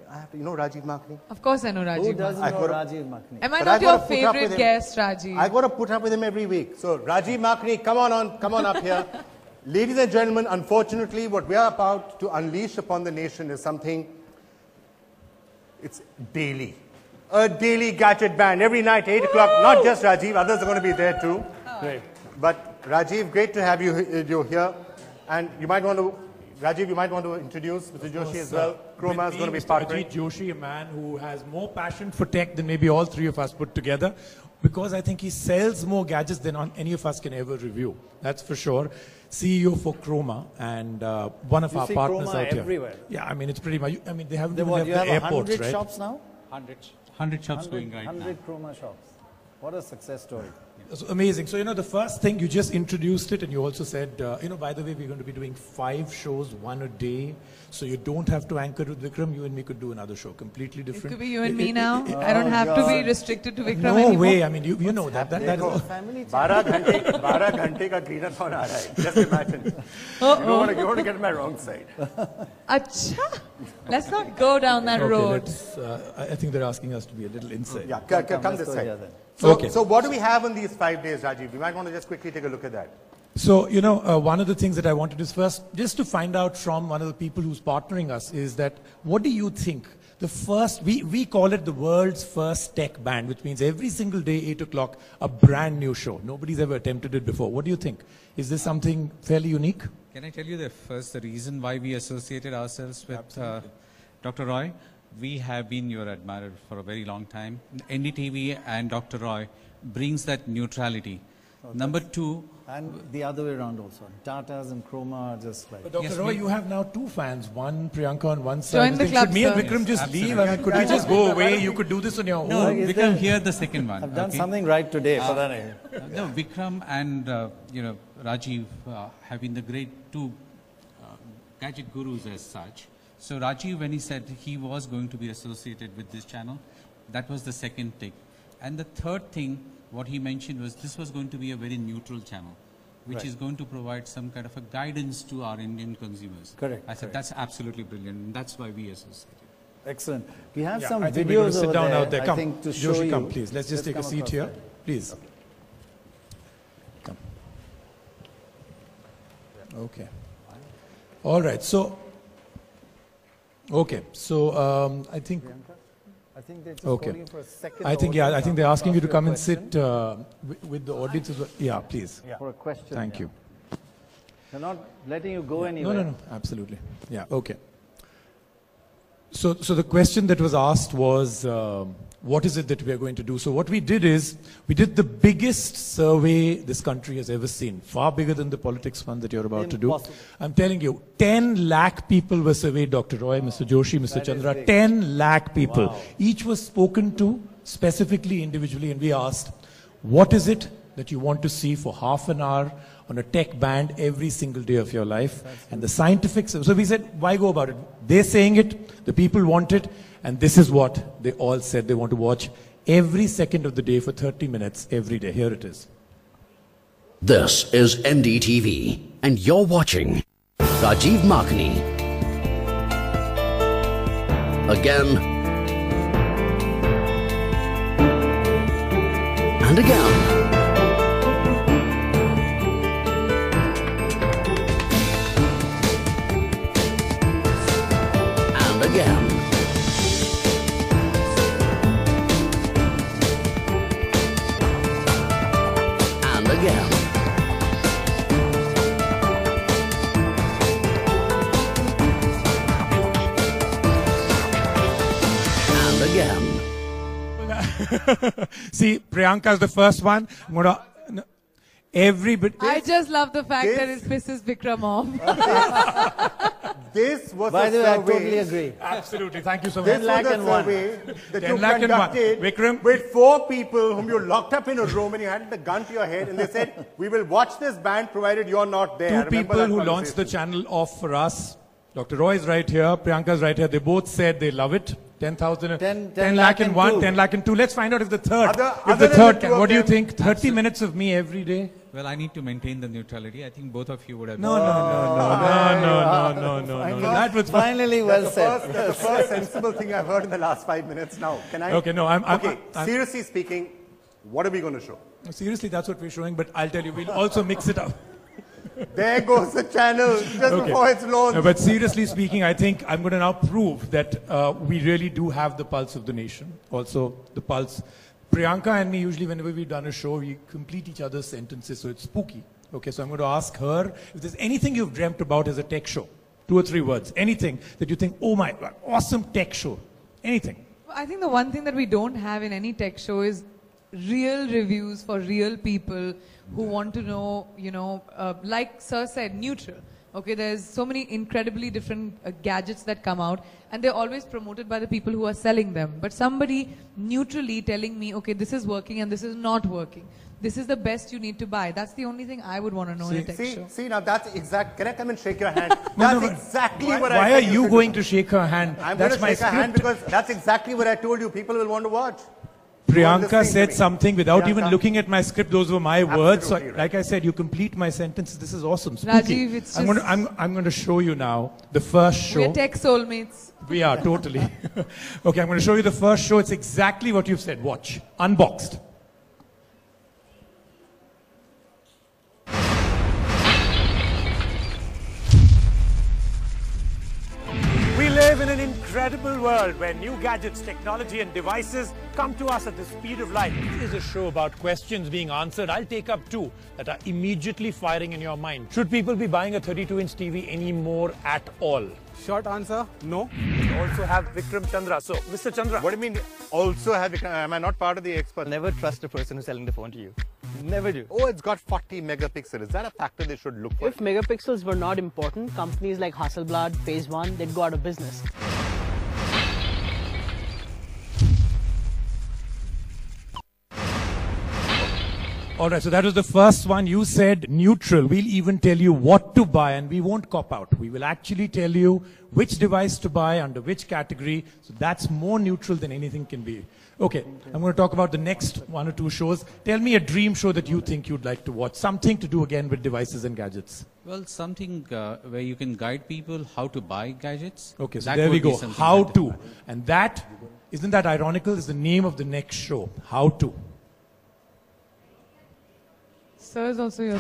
[SPEAKER 1] I have to, you know Rajiv Makhni?
[SPEAKER 13] Of course I know Rajiv.
[SPEAKER 2] Who doesn't know Rajiv Makhni?
[SPEAKER 13] Am I not your favorite guest, Rajiv?
[SPEAKER 1] I got to put up with him every week. So Rajiv Makhni, come on up here. Ladies and gentlemen, unfortunately, what we are about to unleash upon the nation is something, it's daily. A daily gadget band, every night, 8 o'clock, not just Rajiv, others are going to be there too.
[SPEAKER 6] Great.
[SPEAKER 1] But Rajiv, great to have you here. And you might want to, Rajiv, you might want to introduce Mr. Joshi as well. Chroma is going to be partnering.
[SPEAKER 6] Ajit Joshi, a man who has more passion for tech than maybe all three of us put together, because I think he sells more gadgets than any of us can ever review. That's for sure. CEO for Chroma, and one of our partners
[SPEAKER 2] Chroma
[SPEAKER 6] out here.
[SPEAKER 2] Everywhere.
[SPEAKER 6] Yeah, I mean, it's pretty much, I mean, they haven't even
[SPEAKER 2] You
[SPEAKER 6] left the
[SPEAKER 2] have
[SPEAKER 6] airports,
[SPEAKER 2] 100
[SPEAKER 6] right?
[SPEAKER 2] shops now?
[SPEAKER 7] 100 shops going right now.
[SPEAKER 2] 100 Chroma shops. What a success story.
[SPEAKER 6] It's amazing. So, you know, the first thing, you just introduced it, and you also said, you know, by the way, we're going to be doing 5 shows, 1 a day. So you don't have to anchor with Vikram. You and me could do another show, completely different.
[SPEAKER 13] It could be you and me now. I don't have to be restricted to Vikram anymore.
[SPEAKER 6] No way. I mean, you know that. That is
[SPEAKER 1] 12 घंटे का cleaner-thon आ रहा है. Just imagine. You don't want to get on my wrong side.
[SPEAKER 13] Acha. Let's not go down that road.
[SPEAKER 6] I think they're asking us to be a little inside.
[SPEAKER 1] Yeah, come this side. So what do we have on these 5 days, Rajiv? We might want to just quickly take a look at that.
[SPEAKER 6] So, you know, one of the things that I wanted is first, just to find out from one of the people who's partnering us, is that, what do you think? The first, we call it the world's first tech band, which means every single day, 8 o'clock, a brand new show. Nobody's ever attempted it before. What do you think? Is this something fairly unique?
[SPEAKER 19] Can I tell you the reason why we associated ourselves with Dr. Roy? We have been your admirer for a very long time. NDTV and Dr. Roy brings that neutrality. Number 2,
[SPEAKER 2] and the other way around also. Tatas and Chroma are just like...
[SPEAKER 6] But Dr. Roy, you have now 2 fans, one Priyanka on one side.
[SPEAKER 13] Join the club,
[SPEAKER 6] should me and Vikram just leave? I mean, could we just go away? You could do this on your own.
[SPEAKER 19] No, Vikram, here the second one.
[SPEAKER 2] I've done something right today for that.
[SPEAKER 19] No, Vikram and you know, Rajiv have been the great 2 gadget gurus as such. So Rajiv, when he said he was going to be associated with this channel, that was the second thing. And the third thing, what he mentioned was this was going to be a very neutral channel, which is going to provide some kind of a guidance to our Indian consumers.
[SPEAKER 2] Correct.
[SPEAKER 19] I said that's absolutely brilliant, and that's why we associated.
[SPEAKER 2] Excellent. We have some
[SPEAKER 6] I think we're going
[SPEAKER 2] videos
[SPEAKER 6] to sit down
[SPEAKER 2] over
[SPEAKER 6] out there.
[SPEAKER 2] there,
[SPEAKER 6] Come,
[SPEAKER 2] I think, to show
[SPEAKER 6] Joshi,
[SPEAKER 2] you.
[SPEAKER 6] come, please. Let's just take a seat here. Please. Come. Okay. All right. So, okay. So, I think...
[SPEAKER 2] I think they're just calling for a second.
[SPEAKER 6] I think, I think they're asking you to come and sit with the audience as well. Yeah, please.
[SPEAKER 2] For a question.
[SPEAKER 6] Thank you.
[SPEAKER 2] They're not letting you go anywhere.
[SPEAKER 6] No, absolutely. Yeah, okay. So the question that was asked was, what is it that we are going to do? So what we did is, we did the biggest survey this country has ever seen, far bigger than the politics one that you're about to do. I'm telling you, 10 lakh people were surveyed, Dr. Roy, Mr. Joshi, Mr. Chandra, 10 lakh people. Wow. Each was spoken to specifically, individually, and we asked, what is it that you want to see for half an hour on a tech band every single day of your life? And the scientific, so we said, why go about it? They're saying it, the people want it, and this is what they all said they want to watch every second of the day for 30 minutes every day. Here it is.
[SPEAKER 20] This is NDTV, and you're watching Rajiv Makhni. again, and again. And again. And again. And again.
[SPEAKER 6] See, Priyanka is the first one. I'm going to... Everybody...
[SPEAKER 13] I just love the fact that it pisses Vikram off.
[SPEAKER 1] This was
[SPEAKER 2] By
[SPEAKER 1] a
[SPEAKER 2] the way, I
[SPEAKER 1] survey.
[SPEAKER 2] totally agree.
[SPEAKER 6] Absolutely. Thank you so much.
[SPEAKER 1] This was a survey that
[SPEAKER 6] 10
[SPEAKER 1] you
[SPEAKER 6] lakh and one.
[SPEAKER 1] conducted
[SPEAKER 6] Vikram?
[SPEAKER 1] with 4 people whom you locked up in a room and you had the gun to your head and they said, we will watch this band provided you're not there. I
[SPEAKER 6] 2
[SPEAKER 1] remember
[SPEAKER 6] people
[SPEAKER 1] that
[SPEAKER 6] who launched the channel off for us. Dr. Roy is right here. Priyanka is right here. They both said they love it. 10,000, 10 lakh and 1, 10 lakh and 2. Let's find out if the third, what do you think? 30 minutes of me every day?
[SPEAKER 19] Well, I need to maintain the neutrality. I think both of you would have...
[SPEAKER 6] No. That was
[SPEAKER 2] finally well
[SPEAKER 1] That's
[SPEAKER 2] said.
[SPEAKER 1] the first sensible thing I've heard in the last 5 minutes now. Can I?
[SPEAKER 6] Okay, no, I'm
[SPEAKER 1] seriously speaking, what are we going to show?
[SPEAKER 6] Seriously, that's what we're showing, but I'll tell you, we'll also mix it up.
[SPEAKER 1] There goes the channel just before it's launched.
[SPEAKER 6] No, but seriously speaking, I think I'm going to now prove that we really do have the pulse of the nation. Also, the pulse. Priyanka and me, usually whenever we've done a show, we complete each other's sentences, so it's spooky. Okay, so I'm going to ask her if there's anything you've dreamt about as a tech show. 2 or 3 words. Anything that you think, oh my God, awesome tech show. Anything.
[SPEAKER 13] I think the one thing that we don't have in any tech show is real reviews for real people who want to know, like Sir said, neutral. Okay, there's so many incredibly different gadgets that come out and they're always promoted by the people who are selling them. But somebody neutrally telling me, okay, this is working and this is not working. This is the best you need to buy. That's the only thing I would want to know in a tech show.
[SPEAKER 1] See, now that's exact. Can I come and shake your hand? That's exactly what I
[SPEAKER 6] Why are you going to shake her hand?
[SPEAKER 1] I'm
[SPEAKER 6] That's
[SPEAKER 1] going to shake her hand because that's exactly what I told you. People will want to watch.
[SPEAKER 6] Priyanka said something without even looking at my script. Those were my words. So, like I said, you complete my sentences. This is awesome. Spooky.
[SPEAKER 13] Rajiv, it's
[SPEAKER 6] I'm going to show you now the first show.
[SPEAKER 13] We're tech soulmates.
[SPEAKER 6] We are, totally. Okay, I'm going to show you the first show. It's exactly what you've said. Watch. Unboxed.
[SPEAKER 21] We live in an incredible world where new gadgets, technology and devices come to us at the speed of light. This is a show about questions being answered. I'll take up 2 that are immediately firing in your mind. Should people be buying a 32-inch TV anymore at all? Short answer, no. We also have Vikram Chandra. So, Mr. Chandra.
[SPEAKER 1] What do you mean, also have Vikram? Am I not part of the expert?
[SPEAKER 22] Never trust a person who's selling the phone to you. Never do.
[SPEAKER 1] Oh, it's got 40 megapixels. Is that a factor they should look for?
[SPEAKER 23] If megapixels were not important, companies like Hasselblad, Phase 1, they'd go out of business.
[SPEAKER 6] All right, so that was the first one. You said neutral. We'll even tell you what to buy and we won't cop out. We will actually tell you which device to buy under which category. So that's more neutral than anything can be. Okay, I'm going to talk about the next 1 or 2 shows. Tell me a dream show that you think you'd like to watch. Something to do again with devices and gadgets.
[SPEAKER 19] Well, something where you can guide people how to buy gadgets.
[SPEAKER 6] Okay, so there we go. How to. And that, isn't that ironical, is the name of the next show. How to.
[SPEAKER 13] Sir is also your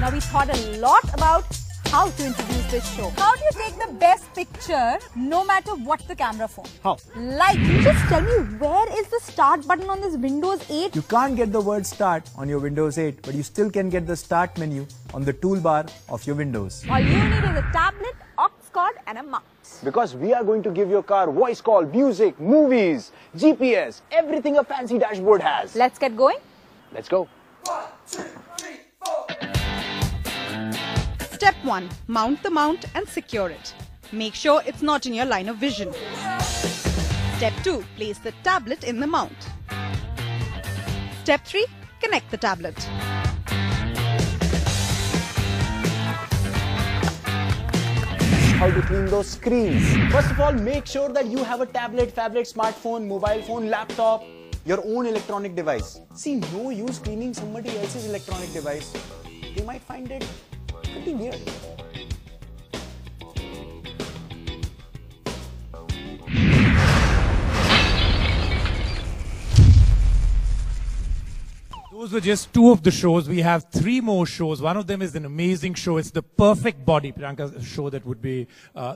[SPEAKER 5] Now we thought a lot about how to introduce this show. How do you take the best picture no matter what the camera phone?
[SPEAKER 24] How?
[SPEAKER 5] Like, can you just tell me where is the start button on this Windows 8?
[SPEAKER 24] You can't get the word start on your Windows 8, but you still can get the start menu on the toolbar of your Windows.
[SPEAKER 5] All you need is a tablet, aux cord and a mouse.
[SPEAKER 24] Because we are going to give your car voice call, music, movies, GPS, everything a fancy dashboard has.
[SPEAKER 5] Let's get going.
[SPEAKER 24] Let's go.
[SPEAKER 25] Step 1. Mount the mount and secure it. Make sure it's not in your line of vision. Step 2. Place the tablet in the mount. Step 3. Connect the tablet.
[SPEAKER 24] How to clean those screens. First of all, make sure that you have a tablet, phablet, smartphone, mobile phone, laptop, your own electronic device. See, no use cleaning somebody else's electronic device. They might find it pretty weird.
[SPEAKER 21] Those were just 2 of the shows. We have 3 more shows. One of them is an amazing show. It's The Perfect Body. Priyanka's show that would be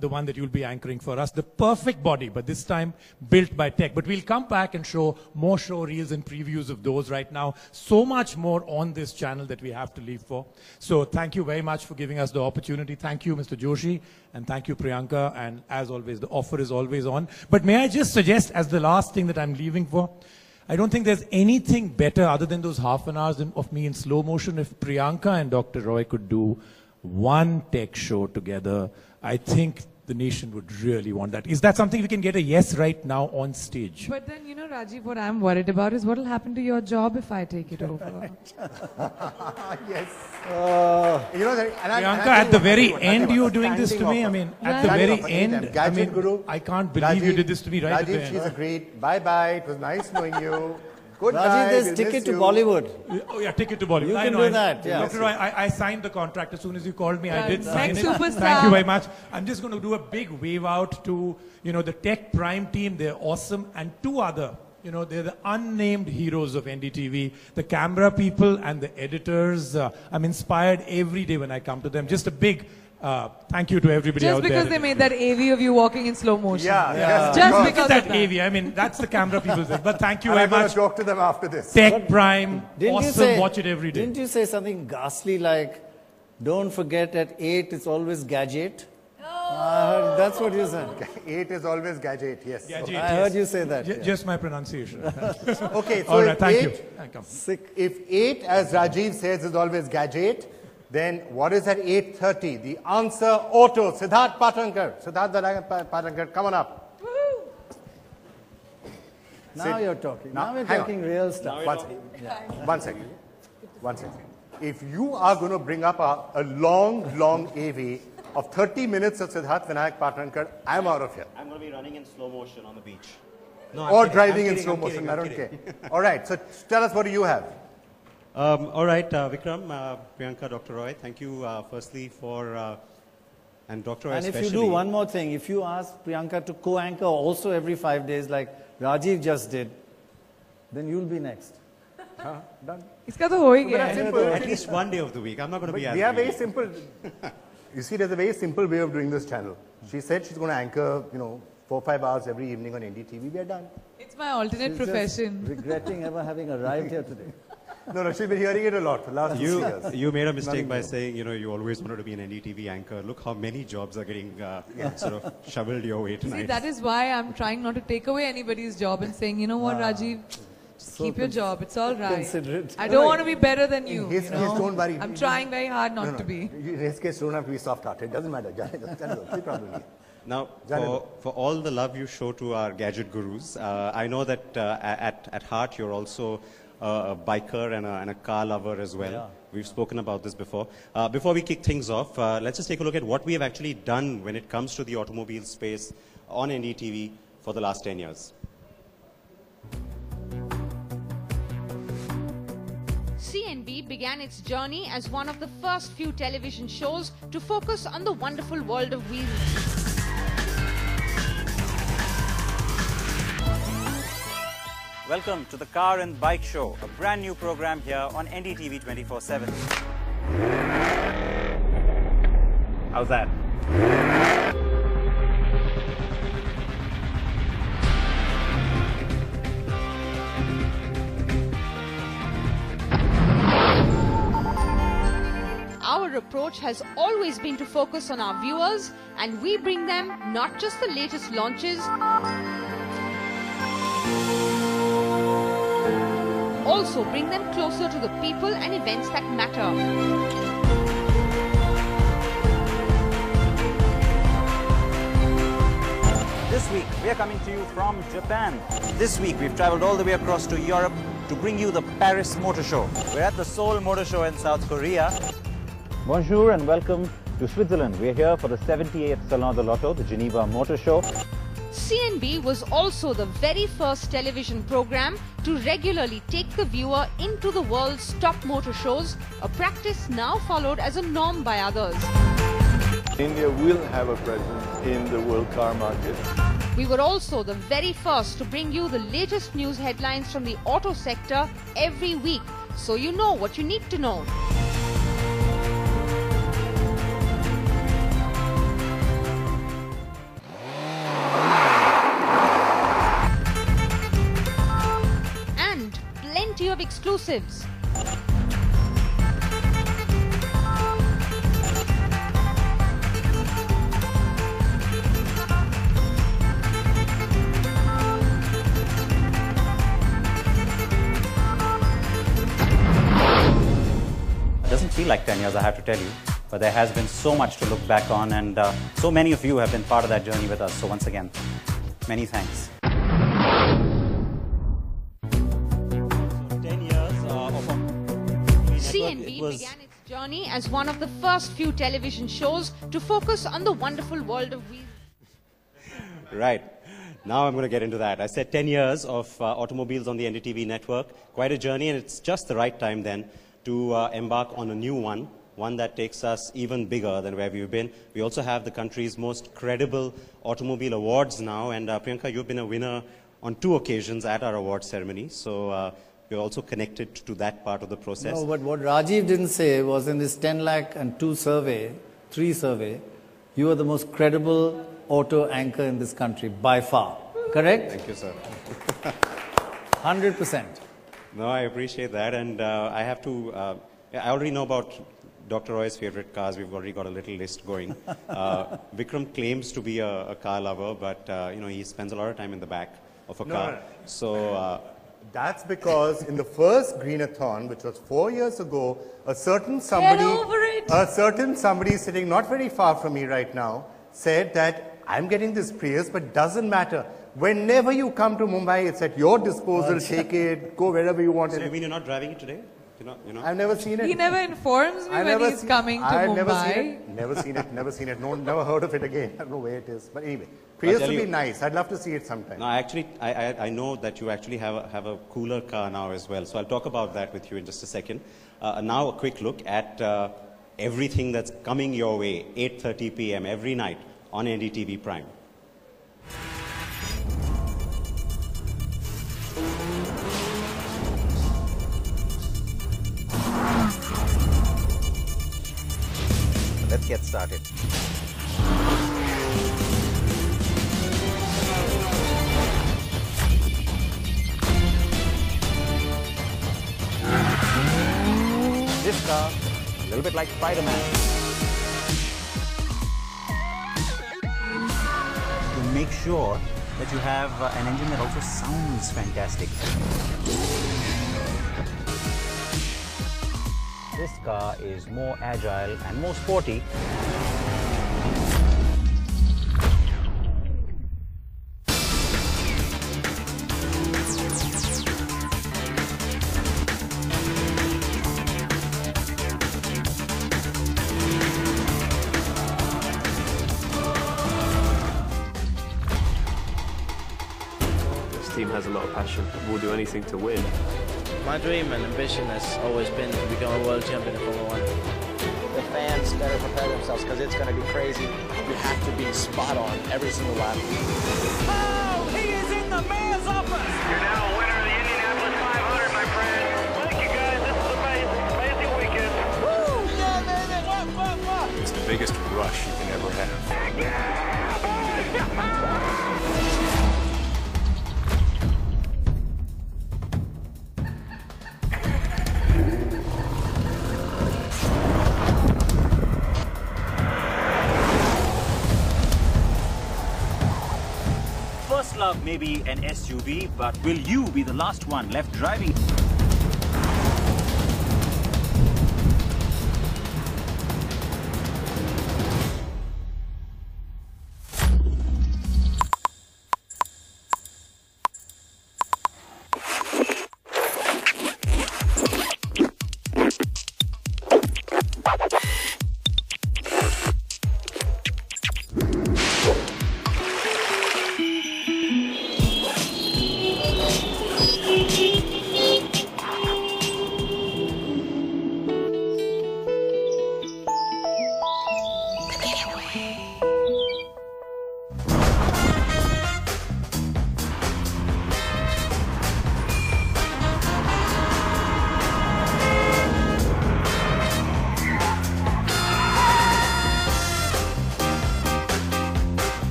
[SPEAKER 21] the one that you'll be anchoring for us. The Perfect Body, but this time built by tech. But we'll come back and show more show reels and previews of those right now. So much more on this channel that we have to leave for. So thank you very much for giving us the opportunity. Thank you, Mr. Joshi. And thank you, Priyanka. And as always, the offer is always on. But may I just suggest, as the last thing that I'm leaving for, I don't think there's anything better other than those half an hours of me in slow motion. If Priyanka and Dr. Roy could do one tech show together, I think the nation would really want that. Is that something we can get a yes right now on stage?
[SPEAKER 13] But then, you know, Rajiv, what I'm worried about is what will happen to your job if I take it over.
[SPEAKER 1] Yes.
[SPEAKER 21] You know, Priyanka, at the very end, you're doing this to me. I mean, at the very end, I mean, I can't believe you did this to me right at the end.
[SPEAKER 1] She's agreed. Bye-bye. It was nice knowing you. Good
[SPEAKER 2] Rajiv,
[SPEAKER 1] night.
[SPEAKER 2] there's ticket to Bollywood.
[SPEAKER 21] Oh, yeah, ticket to Bollywood.
[SPEAKER 2] You can do that. Yeah.
[SPEAKER 21] Dr. Roy, I signed the contract as soon as you called me. I did sign it.
[SPEAKER 13] Superstar.
[SPEAKER 21] Thank you very much. I'm just going to do a big wave out to, you know, the Tech Prime team. They're awesome. And 2 other, you know, they're the unnamed heroes of NDTV. The camera people and the editors. I'm inspired every day when I come to them. Just a big thank you to everybody
[SPEAKER 13] Just
[SPEAKER 21] out there.
[SPEAKER 13] because they made that AV of you walking in slow motion.
[SPEAKER 21] Yeah.
[SPEAKER 13] Just because
[SPEAKER 21] that
[SPEAKER 13] of that.
[SPEAKER 21] AV. I mean, that's the camera people thing. But thank you
[SPEAKER 1] And
[SPEAKER 21] very
[SPEAKER 1] I'm going
[SPEAKER 21] much.
[SPEAKER 1] to talk to them after this.
[SPEAKER 21] Tech Prime,
[SPEAKER 2] Didn't you
[SPEAKER 21] awesome.
[SPEAKER 2] say-
[SPEAKER 21] Watch it every day.
[SPEAKER 2] Didn't you say something ghastly like, don't forget at 8 it's always gadget? That's what you said.
[SPEAKER 1] 8 is always gadget, yes.
[SPEAKER 21] Gadget,
[SPEAKER 2] I heard you say that. Yeah.
[SPEAKER 21] Just my pronunciation.
[SPEAKER 1] Okay, so
[SPEAKER 21] All right,
[SPEAKER 1] if
[SPEAKER 21] thank
[SPEAKER 1] 8,
[SPEAKER 21] you. Thank you.
[SPEAKER 1] If 8, as Rajiv says, is always gadget, then what is at 8:30? The answer, auto. Siddharth Patankar. Patankar, come on up.
[SPEAKER 2] Now you're talking. Now we're
[SPEAKER 1] hang
[SPEAKER 2] talking
[SPEAKER 1] on.
[SPEAKER 2] real stuff.
[SPEAKER 1] One second. If you are going to bring up a long AV of 30 minutes of Siddharth Vinayak Patankar, I'm out of here.
[SPEAKER 4] I'm going to be running in slow motion on the beach.
[SPEAKER 1] Or driving in slow motion, I don't care. All right, so tell us, what do you have?
[SPEAKER 4] All right, Vikram, Priyanka, Dr. Roy, thank you firstly for, and Dr. Roy
[SPEAKER 2] And
[SPEAKER 4] especially.
[SPEAKER 2] if you do one more thing, if you ask Priyanka to co-anchor also every 5 days like Rajiv just did, then you'll be next.
[SPEAKER 1] Done.
[SPEAKER 13] Iska to ho hi
[SPEAKER 1] But
[SPEAKER 13] gaya
[SPEAKER 1] that's
[SPEAKER 13] hai.
[SPEAKER 1] simple.
[SPEAKER 4] At least one day of the week. I'm not going to be as
[SPEAKER 1] We are very
[SPEAKER 4] greedy.
[SPEAKER 1] simple. You see, there's a very simple way of doing this channel. She said she's going to anchor, 4 or 5 hours every evening on NDTV. We are done.
[SPEAKER 13] It's my alternate
[SPEAKER 2] She's just
[SPEAKER 13] profession.
[SPEAKER 2] regretting ever having arrived here today.
[SPEAKER 1] No, she's been hearing it a lot for the last 2 years.
[SPEAKER 4] You made a mistake
[SPEAKER 1] Nothing
[SPEAKER 4] by
[SPEAKER 1] new.
[SPEAKER 4] saying, you always wanted to be an NDTV anchor. Look how many jobs are getting sort of shoveled your way tonight.
[SPEAKER 13] See, that is why I'm trying not to take away anybody's job and saying, you know what, Rajiv, just keep your job. It's all right.
[SPEAKER 2] Considerate.
[SPEAKER 13] I don't want to be better than you.
[SPEAKER 1] In his
[SPEAKER 13] you
[SPEAKER 1] case,
[SPEAKER 13] know?
[SPEAKER 1] don't worry.
[SPEAKER 13] I'm trying very hard not to be.
[SPEAKER 1] In his case, you don't have to be soft-hearted. It doesn't matter.
[SPEAKER 4] Now, for all the love you show to our gadget gurus, I know that at heart you're also a biker and a car lover as well.
[SPEAKER 2] Yeah.
[SPEAKER 4] We've spoken about this before. Before we kick things off, let's just take a look at what we have actually done when it comes to the automobile space on NDTV for the last 10 years.
[SPEAKER 8] CNB began its journey as one of the first few television shows to focus on the wonderful world of wheels.
[SPEAKER 9] Welcome to the Car and Bike Show, a brand new program here on NDTV 24/7. How's that?
[SPEAKER 8] Our approach has always been to focus on our viewers, and we bring them not just the latest launches, also bring them closer to the people and events that matter.
[SPEAKER 9] This week, we are coming to you from Japan. This week, we've traveled all the way across to Europe to bring you the Paris Motor Show. We're at the Seoul Motor Show in South Korea. Bonjour and welcome to Switzerland. We're here for the 78th Salon de l'Auto, the Geneva Motor Show.
[SPEAKER 8] CNB was also the very first television program to regularly take the viewer into the world's top motor shows, a practice now followed as a norm by others.
[SPEAKER 10] India will have a presence in the world car market.
[SPEAKER 8] We were also the very first to bring you the latest news headlines from the auto sector every week, so you know what you need to know. And plenty of exclusives.
[SPEAKER 9] It doesn't feel like 10 years, I have to tell you, but there has been so much to look back on, and so many of you have been part of that journey with us. So once again, many thanks. 10 years
[SPEAKER 8] CNB began its journey as one of the first few television shows to focus on the wonderful world of wheels.
[SPEAKER 4] Right. Now I'm going to get into that. I said 10 years of automobiles on the NDTV network. Quite a journey, and it's just the right time then to embark on a new one that takes us even bigger than where we've been. We also have the country's most credible automobile awards now, and Priyanka, you've been a winner on 2 occasions at our award ceremony, so you're also connected to that part of the process.
[SPEAKER 2] No, but what Rajiv didn't say was in this 10 lakh and 3 survey, you are the most credible auto anchor in this country by far. Correct?
[SPEAKER 4] Thank you, sir.
[SPEAKER 2] 100%.
[SPEAKER 4] No, I appreciate that, and I have to, I already know about Dr. Roy's favorite cars. We've already got a little list going. Vikram claims to be a car lover, but you know, he spends a lot of time in the back of a car.
[SPEAKER 1] No.
[SPEAKER 4] So
[SPEAKER 1] that's because in the first Greenathon, which was 4 years ago, a certain somebody sitting not very far from me right now said that I'm getting this Prius, but doesn't matter. Whenever you come to Mumbai, it's at your disposal. Take it, go wherever you want.
[SPEAKER 4] So you mean you're not driving it today? You're not?
[SPEAKER 1] I've never seen it.
[SPEAKER 13] He never informs me when he's coming to Mumbai.
[SPEAKER 1] Never seen it. No, never heard of it again. I don't know where it is. But anyway, Prius would be nice. I'd love to see it sometime.
[SPEAKER 4] No, actually, I know that you actually have a cooler car now as well. So I'll talk about that with you in just a second. Now a quick look at everything that's coming your way, 8:30 p.m. every night on NDTV Prime.
[SPEAKER 9] Let's get started. This car, a little bit like Spider-Man. To make sure that you have an engine that also sounds fantastic. This car is more agile and more sporty.
[SPEAKER 3] This team has a lot of passion. We'll do anything to win.
[SPEAKER 11] My dream and ambition has always been to become a world champion in Formula 1. The fans better prepare themselves because it's going to be crazy. You have to be spot on every single lap.
[SPEAKER 12] Oh, he is in the mayor's office! You're now a winner of the Indianapolis 500, my friend. Thank you, guys. This is amazing. Amazing weekend. Woo! Yeah, baby!
[SPEAKER 3] It's the biggest rush you can ever have.
[SPEAKER 9] First love may be an SUV, but will you be the last one left driving?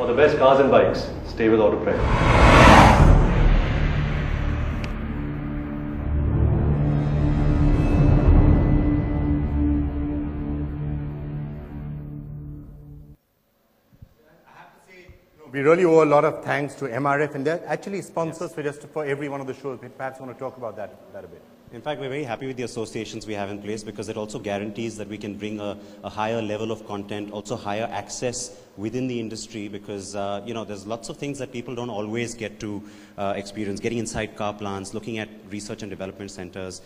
[SPEAKER 14] For the best cars and bikes, stay with Auto Prime.
[SPEAKER 1] We really owe a lot of thanks to MRF, and they're actually sponsors for every one of the shows. We perhaps want to talk about that a bit.
[SPEAKER 4] In fact, we're very happy with the associations we have in place because it also guarantees that we can bring a higher level of content, also higher access within the industry because, you know, there's lots of things that people don't always get to experience. Getting inside car plants, looking at research and development centers,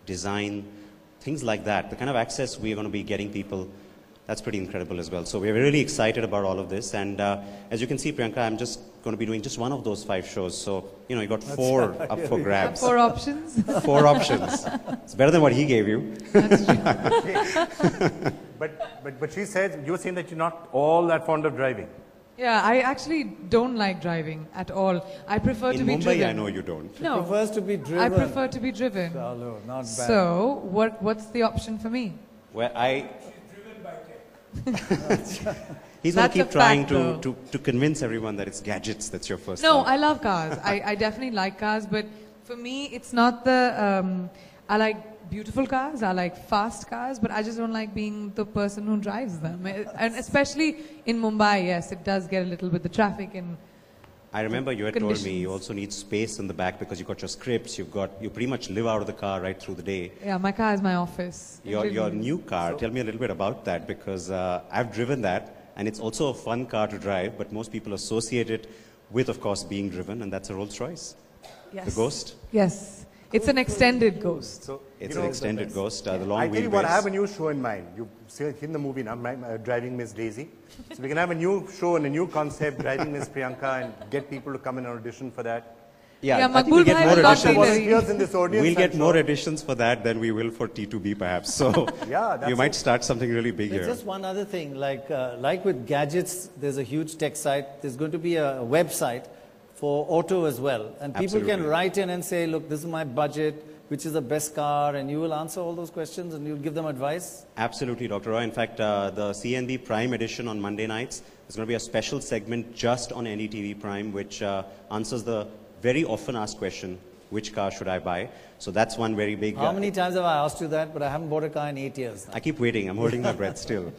[SPEAKER 4] design, things like that. The kind of access we're going to be getting people, that's pretty incredible as well. So we're really excited about all of this. And as you can see, Priyanka, I'm just going to be doing just one of those 5 shows. So, you know, you got 4 up for grabs.
[SPEAKER 13] 4 options?
[SPEAKER 4] 4 options. It's better than what he gave you.
[SPEAKER 13] That's true.
[SPEAKER 1] But she said, you were saying that you're not all that fond of driving.
[SPEAKER 13] Yeah, I actually don't like driving at all. I prefer to be
[SPEAKER 4] Mumbai,
[SPEAKER 13] driven.
[SPEAKER 4] I know you don't.
[SPEAKER 13] No.
[SPEAKER 2] He prefers to be driven.
[SPEAKER 13] I prefer to be driven.
[SPEAKER 2] Not bad.
[SPEAKER 13] So, what's the option for me?
[SPEAKER 4] Where He's going to keep trying to convince everyone that it's gadgets that's your first
[SPEAKER 13] No,
[SPEAKER 4] love.
[SPEAKER 13] I love cars. I definitely like cars, but for me, it's not the... I like beautiful cars, I like fast cars, but I just don't like being the person who drives them. And especially in Mumbai, yes, it does get a little bit the traffic and...
[SPEAKER 4] I remember you had told me you also need space in the back because you've got your scripts, you pretty much live out of the car right through the day.
[SPEAKER 13] Yeah, my car is my office.
[SPEAKER 4] Your new car, tell me a little bit about that because I've driven that and it's also a fun car to drive, but most people associate it with, of course, being driven, and that's a Rolls Royce.
[SPEAKER 13] Yes.
[SPEAKER 4] The Ghost?
[SPEAKER 13] It's an extended Ghost.
[SPEAKER 1] So,
[SPEAKER 4] it's an extended Ghost, the long
[SPEAKER 1] I tell you what, I
[SPEAKER 4] wheelbase.
[SPEAKER 1] have a new show in mind. You've seen the movie now, Driving Miss Daisy. So we can have a new show and a new concept, Driving Miss Priyanka, and get people to come and audition for that.
[SPEAKER 4] Yeah,
[SPEAKER 13] Yeah,
[SPEAKER 4] I think we'll get more
[SPEAKER 1] volunteers in this
[SPEAKER 4] auditions.
[SPEAKER 1] audience,
[SPEAKER 4] We'll get
[SPEAKER 1] I'm
[SPEAKER 4] more
[SPEAKER 1] sure.
[SPEAKER 4] auditions for that than we will for T2B perhaps. So
[SPEAKER 1] Yeah, that's
[SPEAKER 4] you might
[SPEAKER 1] it.
[SPEAKER 4] start something really big
[SPEAKER 2] There's
[SPEAKER 4] here.
[SPEAKER 2] just one other thing, like with gadgets, there's a huge tech site. There's going to be a website for auto as well. And people can
[SPEAKER 4] Absolutely.
[SPEAKER 2] write in and say, look, this is my budget, which is the best car, and you will answer all those questions and you'll give them advice.
[SPEAKER 4] Absolutely, Dr. Roy. In fact, the CNB Prime edition on Monday nights is going to be a special segment just on NDTV Prime, which answers the very often asked question, which car should I buy? So that's one very big...
[SPEAKER 2] How many times have I asked you that, but I haven't bought a car in 8 years.
[SPEAKER 4] I keep waiting. I'm holding my breath still.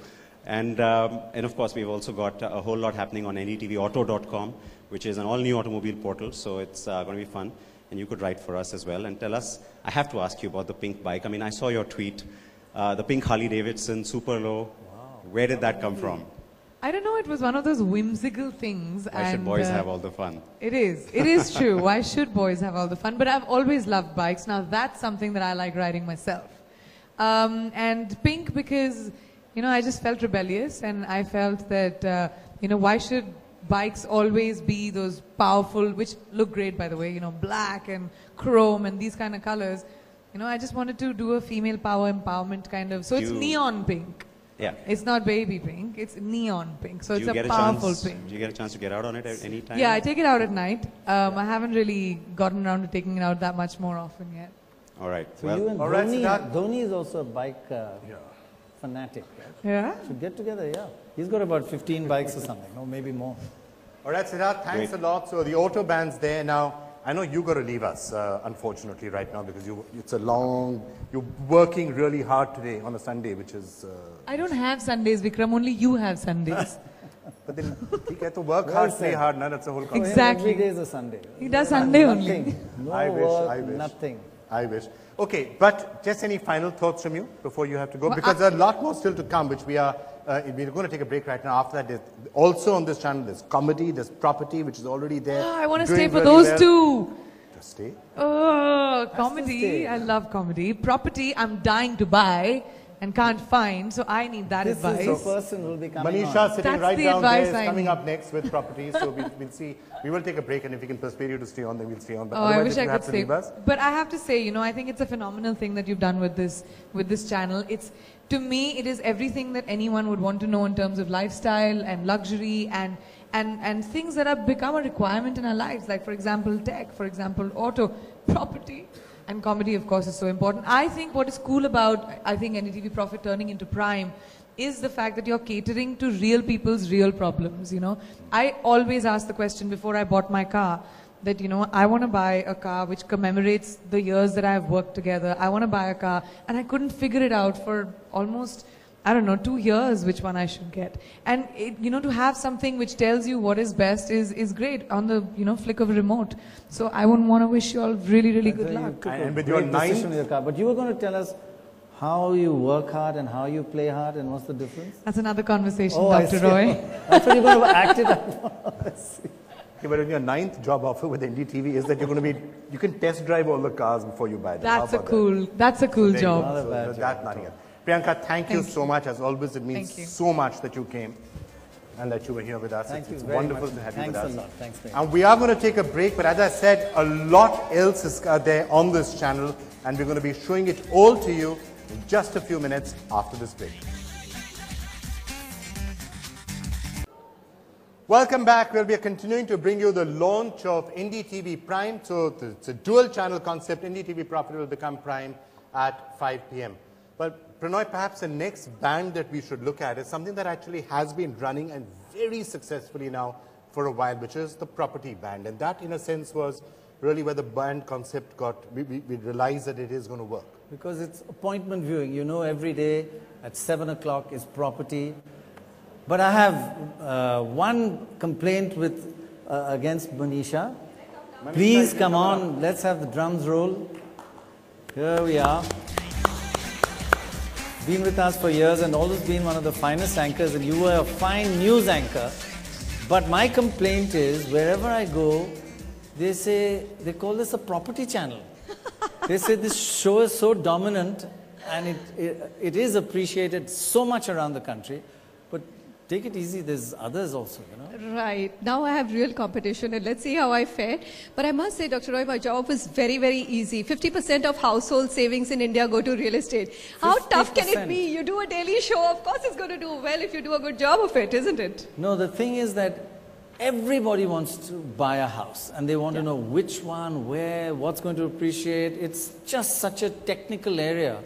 [SPEAKER 4] And of course, we've also got a whole lot happening on ndtvauto.com, which is an all-new automobile portal. So it's going to be fun. And you could write for us as well and tell us. I have to ask you about the pink bike. I mean, I saw your tweet. The pink Harley-Davidson, super low. Wow. Where did that come from?
[SPEAKER 13] I don't know, it was one of those whimsical things.
[SPEAKER 4] Why should boys have all the fun?
[SPEAKER 13] It is true. Why should boys have all the fun? But I've always loved bikes. Now that's something that I like riding myself. And pink because, you know, I just felt rebellious and I felt that, you know, why should bikes always be those powerful, which look great by the way, you know, black and chrome and these kind of colors. You know, I just wanted to do a female power empowerment kind of, so it's neon pink.
[SPEAKER 4] Yeah.
[SPEAKER 13] It's not baby pink, it's neon pink. So
[SPEAKER 4] Do
[SPEAKER 13] it's
[SPEAKER 4] you
[SPEAKER 13] a
[SPEAKER 4] get
[SPEAKER 13] powerful
[SPEAKER 4] chance,
[SPEAKER 13] pink.
[SPEAKER 4] Do you get a chance to get out on it at any time?
[SPEAKER 13] Yeah, I take it out at night. I haven't really gotten around to taking it out that much more often yet.
[SPEAKER 4] All right.
[SPEAKER 2] So
[SPEAKER 4] Well,
[SPEAKER 2] you and Dhoni is also a bike fanatic. Right?
[SPEAKER 13] Yeah?
[SPEAKER 2] Should get together, yeah. He's got about 15 bikes or something, or maybe more.
[SPEAKER 1] All right, Siddharth, thanks a lot. So the auto band's there now. I know you got to leave us, unfortunately, right now because it's a long. You're working really hard today on a Sunday, which is.
[SPEAKER 13] I don't have Sundays, Vikram. Only you have Sundays.
[SPEAKER 1] But then you get to work hard, play hard. Now that's the whole concept.
[SPEAKER 13] Exactly.
[SPEAKER 2] Every day is a Sunday.
[SPEAKER 13] He does Sunday only.
[SPEAKER 2] Nothing. No
[SPEAKER 1] I wish.
[SPEAKER 2] work,
[SPEAKER 1] I wish.
[SPEAKER 2] nothing.
[SPEAKER 1] I wish. Okay, but just any final thoughts from you before you have to go? Because there's a lot more still to come, which we're going to take a break right now. After that, there's also on this channel, there's comedy, there's property, which is already there.
[SPEAKER 13] Oh, I want to
[SPEAKER 1] doing
[SPEAKER 13] stay for
[SPEAKER 1] really
[SPEAKER 13] those
[SPEAKER 1] well.
[SPEAKER 13] two.
[SPEAKER 1] Just stay.
[SPEAKER 13] Oh, comedy. I love comedy. Property, I'm dying to buy and can't find, so I need that advice.
[SPEAKER 2] This is the person who will be coming
[SPEAKER 1] Manisha
[SPEAKER 2] on.
[SPEAKER 1] sitting
[SPEAKER 13] That's
[SPEAKER 1] right
[SPEAKER 13] the
[SPEAKER 1] down there
[SPEAKER 13] advice
[SPEAKER 1] is
[SPEAKER 13] I
[SPEAKER 1] coming
[SPEAKER 13] need.
[SPEAKER 1] up next with properties. So we'll see. We will take a break, and if we can persuade you to stay on, then we'll stay on. But
[SPEAKER 13] Oh, I
[SPEAKER 1] otherwise,
[SPEAKER 13] wish
[SPEAKER 1] if
[SPEAKER 13] I
[SPEAKER 1] you
[SPEAKER 13] could
[SPEAKER 1] have to
[SPEAKER 13] stay.
[SPEAKER 1] leave us,
[SPEAKER 13] But I have to say, you know, I think it's a phenomenal thing that you've done with this channel. It's, to me, it is everything that anyone would want to know in terms of lifestyle and luxury and things that have become a requirement in our lives. Like, for example, tech, for example, auto, property. And comedy, of course, is so important. I think what is cool about, NDTV Profit turning into Prime is the fact that you're catering to real people's real problems, you know. I always ask the question before I bought my car that, you know, I want to buy a car which commemorates the years that I've worked together. I want to buy a car, and I couldn't figure it out for almost, I don't know, 2 years which one I should get. And, you know, to have something which tells you what is best is great on the, you know, flick of a remote. So I would want to wish you all really, really good luck.
[SPEAKER 1] And with your ninth...
[SPEAKER 2] But you were going to tell us how you work hard and how you play hard and what's the difference?
[SPEAKER 13] That's another conversation,
[SPEAKER 2] Oh,
[SPEAKER 13] Dr. Roy.
[SPEAKER 2] I thought you were going to act it out.
[SPEAKER 1] Okay, but in your ninth job offer with NDTV is that you're going to be, you can test drive all the cars before you buy them.
[SPEAKER 13] That's a cool job.
[SPEAKER 1] Not a bad job. Nothing else. Priyanka, thank you so much. As always, it means so much that you came and that you were here with us. It's wonderful to have you with us.
[SPEAKER 2] Thanks a lot. Thanks, Priyanka.
[SPEAKER 1] And we are going to take a break, but as I said, a lot else is there on this channel, and we're going to be showing it all to you in just a few minutes after this break. Welcome back. We'll be continuing to bring you the launch of NDTV Prime. So it's a dual channel concept. NDTV Profit will become Prime at 5 p.m. But Prannoy, perhaps the next band that we should look at is something that actually has been running and very successfully now for a while, which is the property band. And that, in a sense, was really where the band concept got, we realized that it is going to work.
[SPEAKER 2] Because it's appointment viewing. You know, every day at 7 o'clock is property. But I have one complaint with against Manisha. Please come on, let's have the drums roll. Here we are. Been with us for years and always been one of the finest anchors, and you were a fine news anchor. But my complaint is, wherever I go, they say, they call this a property channel. They say this show is so dominant and it is appreciated so much around the country. But take it easy, there's others also, you know.
[SPEAKER 7] Right. Now I have real competition and let's see how I fare. But I must say, Dr. Roy, my job was very, very easy. 50% of household savings in India go to real estate. How tough can it be? You do a daily show, of course it's going to do well if you do a good job of it, isn't it?
[SPEAKER 2] No, the thing is that everybody wants to buy a house and they want to know which one, where, what's going to appreciate. It's just such a technical area.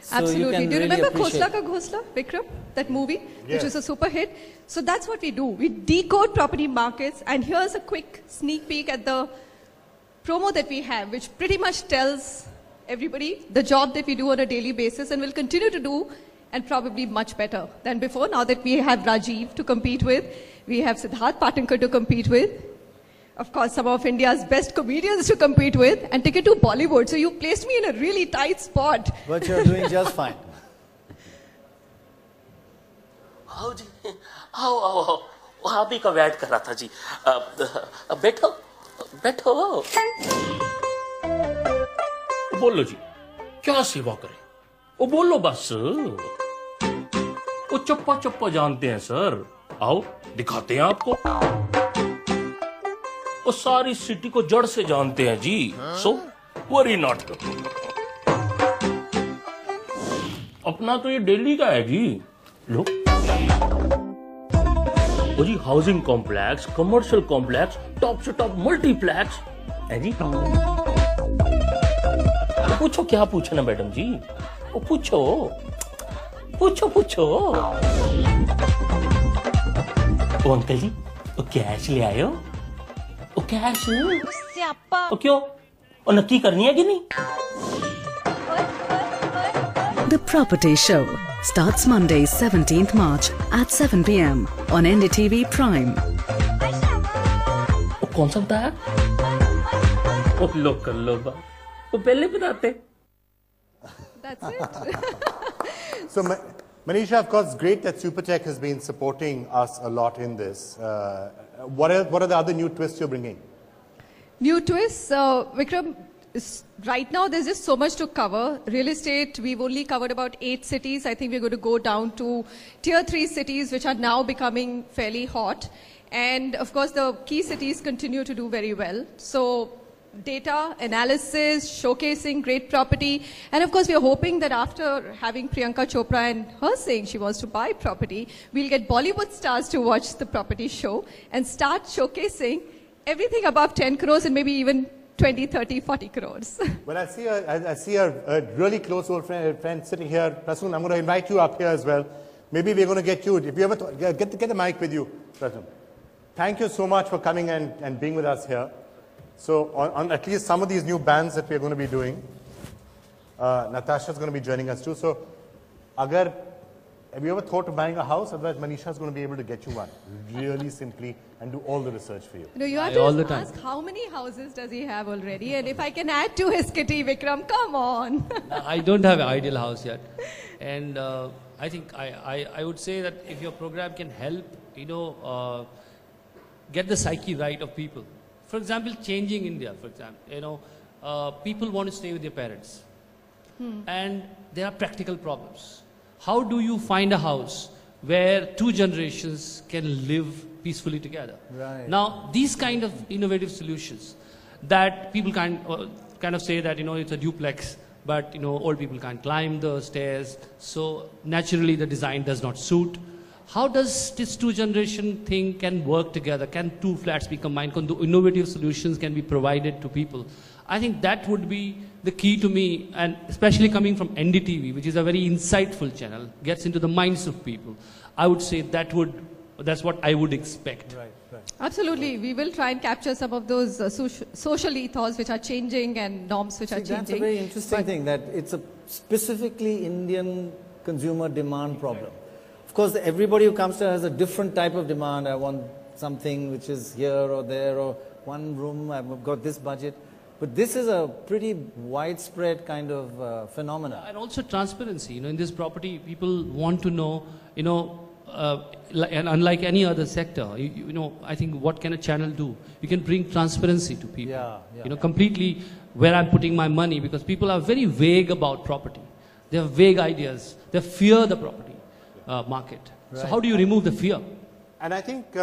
[SPEAKER 2] So
[SPEAKER 7] Absolutely. Do you
[SPEAKER 2] really
[SPEAKER 7] remember Khosla Ka Ghosla, Vikram? That movie, which was a super hit. So that's what we do. We decode property markets, and here's a quick sneak peek at the promo that we have, which pretty much tells everybody the job that we do on a daily basis and will continue to do, and probably much better than before. Now that we have Rajiv to compete with, we have Siddharth Patankar to compete with, of course, some of India's best comedians to compete with, and take it to Bollywood. So you placed me in a really tight spot.
[SPEAKER 2] But you're doing just fine.
[SPEAKER 15] आओ आप ही का wait कर रहा था जी बैठो बैठो बोलो जी क्या सेवा करें ओ बोलो बस ओ चप्पा चप्पा जानते हैं सर आओ दिखाते हैं आपको ओ सारी सिटी को जड़ से जानते हैं जी सो वरी नॉट अपना तो ये दिल्ली का है जी लो जी housing complex commercial complex top से टॉप मल्टीप्लेक्स है जी पूछो क्या पूछना मैडम जी ओ पूछो पूछो पूछो ओ अंकल जी ओ कैश ले आयो ओ कैश ओ क्यों ओ नक्की करनी है कि नहीं
[SPEAKER 16] The Property Show starts Monday, 17th March at 7 p.m. on NDTV Prime.
[SPEAKER 15] कौन सा बताया? ओ लो कर लो बा वो पहले बताते.
[SPEAKER 7] That's it.
[SPEAKER 1] So, Manisha, of course, great that Supertech has been supporting us a lot in this. What are the other new twists you're bringing?
[SPEAKER 7] New twists, Vikram. Right now, there's just so much to cover. Real estate, we've only covered about 8 cities. I think we're going to go down to tier 3 cities, which are now becoming fairly hot. And of course, the key cities continue to do very well. So data, analysis, showcasing great property. And of course, we are hoping that after having Priyanka Chopra and her saying she wants to buy property, we'll get Bollywood stars to watch the property show and start showcasing everything above 10 crores and maybe even 20, 30, 40 crores.
[SPEAKER 1] Well, I see a really close old friend sitting here. Prasoon, I'm going to invite you up here as well. maybe we're going to get you, if you ever, get the mic with you, Pratham. Thank you so much for coming and being with us here. So on at least some of these new bands that we're going to be doing, Natasha's going to be joining us too. So, have you ever thought of buying a house? Otherwise, Manisha's going to be able to get you one, really simply, and do all the research for you.
[SPEAKER 7] No, you have to just ask how many houses does he have already, and if I can add to his kitty, Vikram, come on.
[SPEAKER 17] I don't have an ideal house yet, and I think I would say that if your program can help, get the psyche right of people. For example, changing India, for example, people want to stay with their parents, and there are practical problems. How do you find a house where two generations can live peacefully together?
[SPEAKER 2] Right.
[SPEAKER 17] Now, these kind of innovative solutions that people kind of say that, it's a duplex, but, old people can't climb the stairs, so naturally the design does not suit. How does this two-generation thing can work together? Can two flats be combined? Can the innovative solutions can be provided to people? I think that would be the key to me, and especially coming from NDTV, which is a very insightful channel, gets into the minds of people. I would say that's what I would expect.
[SPEAKER 2] Right, right.
[SPEAKER 7] Absolutely. We will try and capture some of those social ethos which are changing and norms which are changing.
[SPEAKER 2] That's a very interesting thing, that it's a specifically Indian consumer demand problem. Of course, everybody who comes to us has a different type of demand. I want something which is here or there, or one room, I've got this budget. But this is a pretty widespread kind of phenomena.
[SPEAKER 17] And also transparency. In this property, people want to know, and unlike any other sector, I think what can a channel do? You can bring transparency to people. Completely where I'm putting my money, because people are very vague about property. They have vague ideas. They fear the property market. Right. So how do you remove the fear?
[SPEAKER 1] And I think,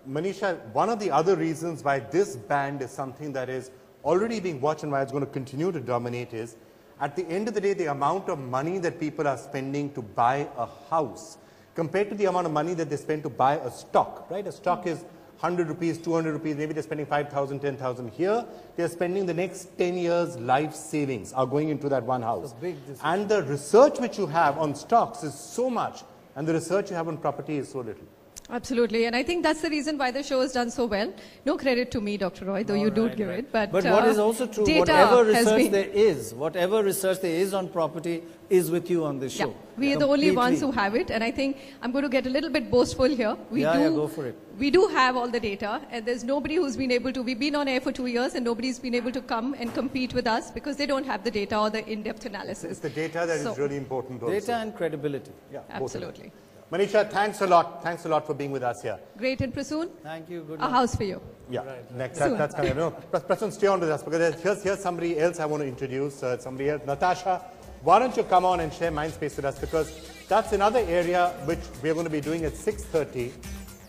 [SPEAKER 1] Manisha, one of the other reasons why this band is something that is already being watched and why it's going to continue to dominate is, at the end of the day, the amount of money that people are spending to buy a house compared to the amount of money that they spend to buy a stock, right? A stock is 100 rupees, 200 rupees, maybe they're spending 5,000, 10,000. Here, they're spending the next 10 years' life savings are going into that one house. And the research which you have on stocks is so much, and the research you have on property is so little.
[SPEAKER 7] Absolutely, and I think that's the reason why the show has done so well. No credit to me, Dr. Roy, though you do give it. But
[SPEAKER 2] what is also true, whatever research there is on property is with you on this show.
[SPEAKER 7] Yeah, we are the only ones who have it, and I think I'm going to get a little bit boastful here.
[SPEAKER 2] Go for it.
[SPEAKER 7] We do have all the data, and there's nobody who's been able to, we've been on air for 2 years, and nobody's been able to come and compete with us because they don't have the data or the in-depth analysis.
[SPEAKER 1] It's the data that is really important also.
[SPEAKER 2] Data and credibility.
[SPEAKER 1] Yeah,
[SPEAKER 7] absolutely.
[SPEAKER 1] Manisha, thanks a lot. Thanks a lot for being with us here.
[SPEAKER 7] Great, and Prasoon?
[SPEAKER 2] Thank you. Good
[SPEAKER 7] a house for you.
[SPEAKER 1] Yeah, next. That's kind of, Prasoon, stay on with us, because here's somebody else I want to introduce. Somebody else. Natasha, why don't you come on and share Mindspace with us, because that's another area which we're going to be doing at 6:30.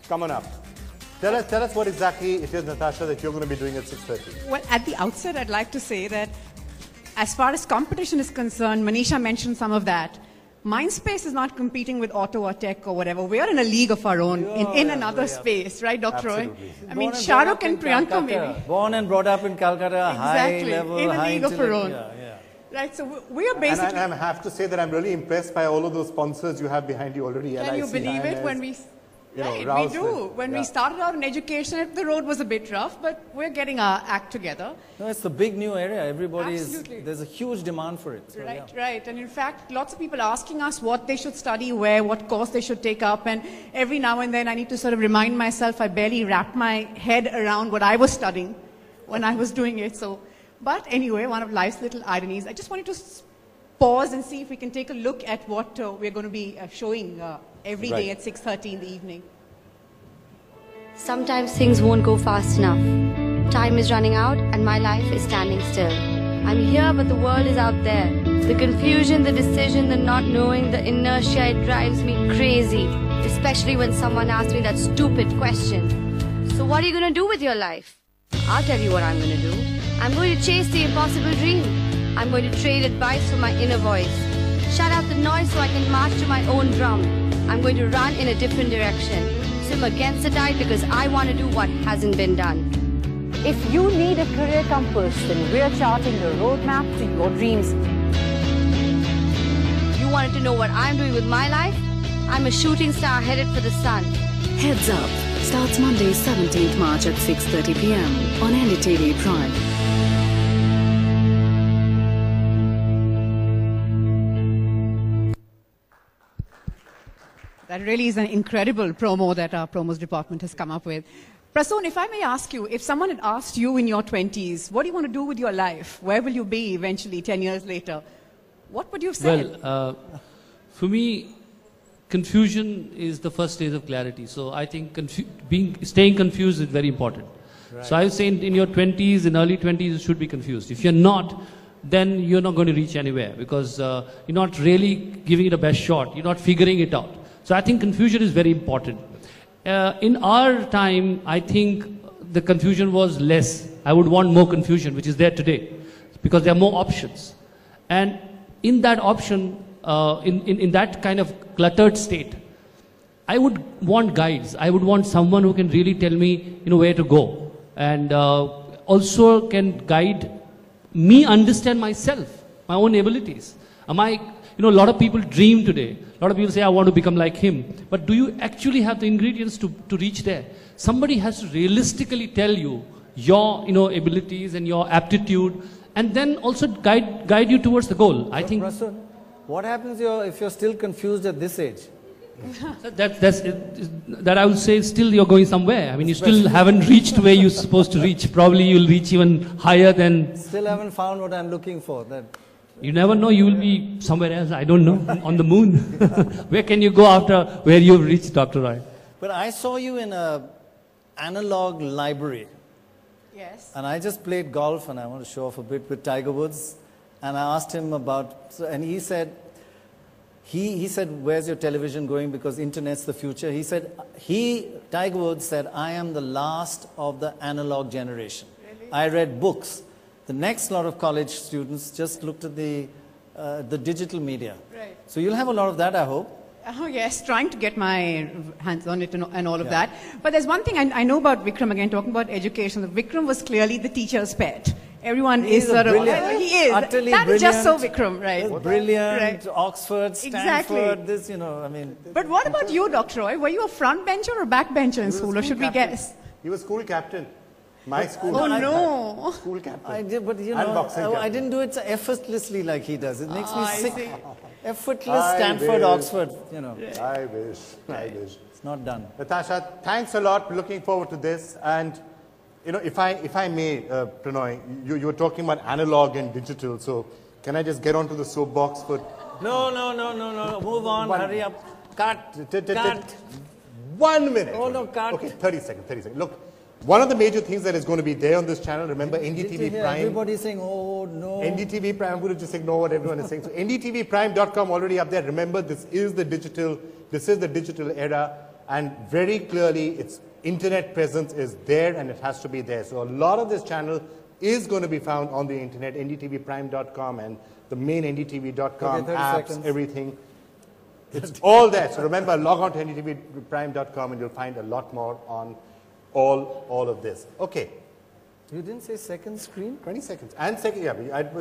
[SPEAKER 1] Come on up. Tell us what exactly it is, Natasha, that you're going to be doing at 6:30.
[SPEAKER 18] Well, at the outset, I'd like to say that as far as competition is concerned, Manisha mentioned some of that. Mindspace is not competing with auto or tech or whatever. We are in a league of our own, in another space, right, Dr. Roy? I mean, Shah Rukh and Priyanka maybe.
[SPEAKER 2] Born and brought up in Calcutta, high level,
[SPEAKER 18] in a
[SPEAKER 2] high
[SPEAKER 18] league of our own.
[SPEAKER 2] Yeah.
[SPEAKER 18] Right, so we are basically...
[SPEAKER 1] And I have to say that I'm really impressed by all of those sponsors you have behind you already.
[SPEAKER 18] Can you believe it? When we... Right, we do. When we started out in education, the road was a bit rough, but we're getting our act together.
[SPEAKER 2] No, it's the big new area. Everybody there's a huge demand for it. So,
[SPEAKER 18] right. And in fact, lots of people are asking us what they should study, where, what course they should take up. And every now and then I need to sort of remind myself I barely wrapped my head around what I was studying when I was doing it. So, but anyway, one of life's little ironies. I just wanted to pause and see if we can take a look at what we're going to be showing every day at 6:30 in the evening.
[SPEAKER 20] Sometimes things won't go fast enough. Time is running out and my life is standing still. I'm here but the world is out there. The confusion, the decision, the not knowing, the inertia, it drives me crazy. Especially when someone asks me that stupid question. So what are you going to do with your life? I'll tell you what I'm going to do. I'm going to chase the impossible dream. I'm going to trade advice for my inner voice. Shut out the noise so I can march to my own drum. I'm going to run in a different direction. Swim against the tide because I want to do what hasn't been done.
[SPEAKER 22] If you need a career compass, then we're charting the roadmap to your dreams.
[SPEAKER 20] You wanted to know what I'm doing with my life? I'm a shooting star headed for the sun.
[SPEAKER 16] Heads Up starts Monday 17th March at 6:30 p.m. on NDTV Prime.
[SPEAKER 18] That really is an incredible promo that our promos department has come up with. Prasoon, if I may ask you, if someone had asked you in your 20s, what do you want to do with your life? Where will you be eventually 10 years later? What would you have said?
[SPEAKER 17] Well, for me, confusion is the first stage of clarity. So I think staying confused is very important. Right. So I would say in your 20s, in early 20s, you should be confused. If you're not, then you're not going to reach anywhere because you're not really giving it a best shot. You're not figuring it out. So I think confusion is very important. In our time, I think the confusion was less. I would want more confusion, which is there today, because there are more options. And in that option, in that kind of cluttered state, I would want guides. I would want someone who can really tell me, where to go, and also can guide me understand myself, my own abilities. A lot of people dream today. A lot of people say, I want to become like him. But do you actually have the ingredients to reach there? Somebody has to realistically tell you your abilities and your aptitude, and then also guide you towards the goal. I think.
[SPEAKER 2] Prasoon, what happens if you're still confused at this age?
[SPEAKER 17] That I would say still you're going somewhere. I mean, you still haven't reached where you're supposed to reach. Probably you'll reach even higher than.
[SPEAKER 2] Still haven't found what I'm looking for.
[SPEAKER 17] You never know, you will be somewhere else, I don't know, on the moon. Where can you go after where you've reached, Dr. Roy?
[SPEAKER 2] But I saw you in an analog library.
[SPEAKER 18] Yes.
[SPEAKER 2] And I just played golf, and I want to show off a bit with Tiger Woods. And I asked him and he said, where's your television going, because internet's the future. He said, Tiger Woods said, I am the last of the analog generation. Really? I read books. The next lot of college students just looked at the digital media. Right. So you'll have a lot of that, I hope.
[SPEAKER 18] Oh yes, trying to get my hands on it and all of that. But there's one thing I know about Vikram, again, talking about education. Vikram was clearly the teacher's pet. Everyone is sort of... He is.
[SPEAKER 2] Utterly
[SPEAKER 18] that
[SPEAKER 2] brilliant.
[SPEAKER 18] Is just so Vikram, right?
[SPEAKER 2] Brilliant, right.
[SPEAKER 18] Exactly.
[SPEAKER 2] Oxford, Stanford, this,
[SPEAKER 18] But what about you, Dr. Roy? Were you a front bencher or back bencher in school, or should we guess?
[SPEAKER 1] He was school captain. My school.
[SPEAKER 18] Oh no!
[SPEAKER 1] School captain.
[SPEAKER 2] I did, but I didn't do it effortlessly like he does. It makes me sick. Effortless Stanford, Oxford.
[SPEAKER 1] I wish. I wish.
[SPEAKER 2] It's not done.
[SPEAKER 1] Natasha, thanks a lot. Looking forward to this. And if I may, Prannoy, you were talking about analog and digital. So can I just get onto the soapbox for?
[SPEAKER 2] No. Move on. Hurry up. Cut.
[SPEAKER 1] 1 minute.
[SPEAKER 2] Oh no, cut.
[SPEAKER 1] Okay, 30 seconds. Look. One of the major things that is going to be there on this channel, remember NDTV Prime.
[SPEAKER 2] Everybody's saying, oh no.
[SPEAKER 1] NDTV Prime, I'm going to just ignore what everyone is saying. So NDTVPrime.com already up there. Remember, this is the digital era, and very clearly its internet presence is there and it has to be there. So a lot of this channel is going to be found on the internet, NDTVPrime.com and the main NDTV.com apps, everything. It's all there. So remember, log on to NDTVPrime.com and you'll find a lot more on all of this. Okay.
[SPEAKER 2] You didn't say second screen?
[SPEAKER 1] 20 seconds. And second, you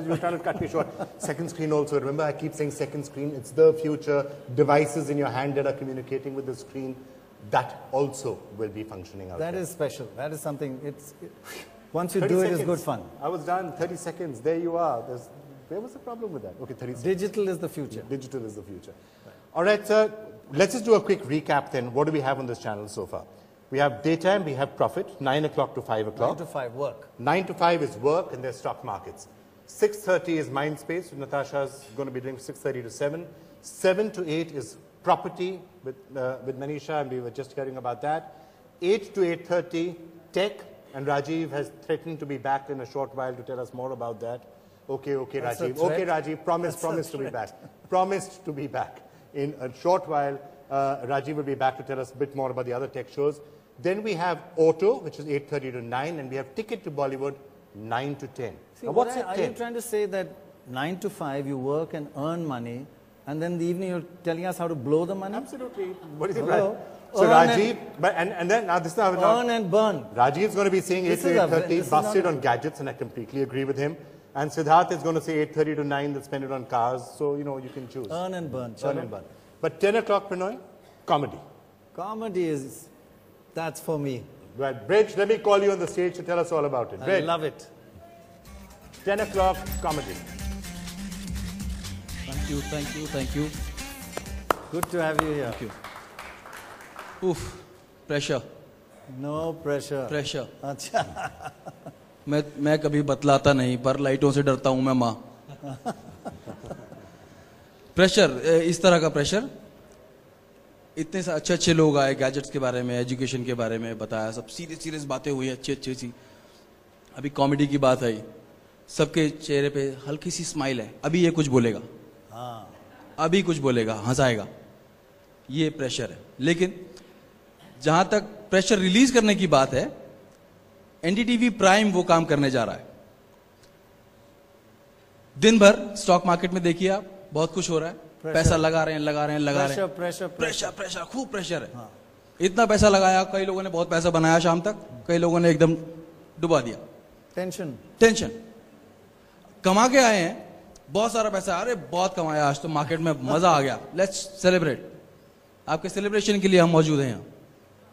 [SPEAKER 1] were trying to cut me short. Second screen also. Remember, I keep saying second screen. It's the future. Devices in your hand that are communicating with the screen, that also will be functioning out there.
[SPEAKER 2] That is special. That is something, once you do it, it's good fun.
[SPEAKER 1] I was done. 30 seconds. There you are. Where was the problem with that? Okay, 30 seconds.
[SPEAKER 2] Digital is the future.
[SPEAKER 1] Digital is the future. Right. All right, sir. Let's just do a quick recap then. What do we have on this channel so far? We have daytime, we have profit, 9 o'clock to 5 o'clock.
[SPEAKER 2] 9 to 5, work.
[SPEAKER 1] 9 to 5 is work and there's stock markets. 6:30 is Mindspace, so Natasha's going to be doing 6:30 to 7. 7 to 8 is property with Manisha, and we were just hearing about that. 8 to 8:30, tech, and Rajiv has threatened to be back in a short while to tell us more about that. Okay, Rajiv. Okay, Rajiv, promise to be back. Promised to be back. In a short while, Rajiv will be back to tell us a bit more about the other tech shows. Then we have Auto, which is 8:30 to 9, and we have Ticket to Bollywood, 9 to 10.
[SPEAKER 2] See, now, are you trying to say that 9 to 5 you work and earn money, and then in the evening you're telling us how to blow the money?
[SPEAKER 1] Absolutely. What is it? Right? So Rajiv, and then now this is how
[SPEAKER 2] earn and burn.
[SPEAKER 1] Rajiv is going to be saying 8 to 8:30, busted on gadgets, and I completely agree with him. And Siddharth is going to say 8:30 to 9, that spend it on cars. So you can choose.
[SPEAKER 2] Earn and burn.
[SPEAKER 1] Earn and burn. But 10 o'clock, Prannoy? comedy.
[SPEAKER 2] Comedy is, that's for me.
[SPEAKER 1] Right, Bridge, let me call you on the stage to tell us all about it.
[SPEAKER 2] I
[SPEAKER 1] Bridge.
[SPEAKER 2] love it.
[SPEAKER 1] 10 o'clock comedy.
[SPEAKER 5] Thank you, thank you, thank you.
[SPEAKER 2] Good to have you here.
[SPEAKER 5] Thank you. Oof, pressure.
[SPEAKER 2] No pressure.
[SPEAKER 5] Pressure.
[SPEAKER 2] अच्छा.
[SPEAKER 5] मैं कभी बतलाता नहीं पर लाइटों से डरता हूं मैं माँ. प्रेशर, इस तरह का प्रेशर. इतने अच्छे अच्छे लोग आए, गैजेट्स के बारे में, एजुकेशन के बारे में बताया, सब सीरियस बातें हुई, अच्छी सी. अभी कॉमेडी की बात आई, सबके चेहरे पे हल्की सी स्माइल है. अभी ये कुछ बोलेगा, अभी कुछ बोलेगा, हंसाएगा. ये प्रेशर है. लेकिन जहां तक प्रेशर रिलीज करने की बात है, एनडीटीवी प्राइम वो काम करने जा रहा है. दिन भर स्टॉक मार्केट में देखिए आप, बहुत कुछ हो रहा है. पैसा लगा रहे हैं. प्रेशर, खूब प्रेशर है. इतना पैसा लगाया, कई लोगों ने बहुत पैसा बनाया शाम तक, कई लोगों ने एकदम डुबा दिया. टेंशन. कमा के आए हैं बहुत सारा पैसा. अरे बहुत कमाया आज तो मार्केट में, मजा आ गया, लेट्स सेलिब्रेट. आपके सेलिब्रेशन के लिए हम मौजूद हैं यहाँ,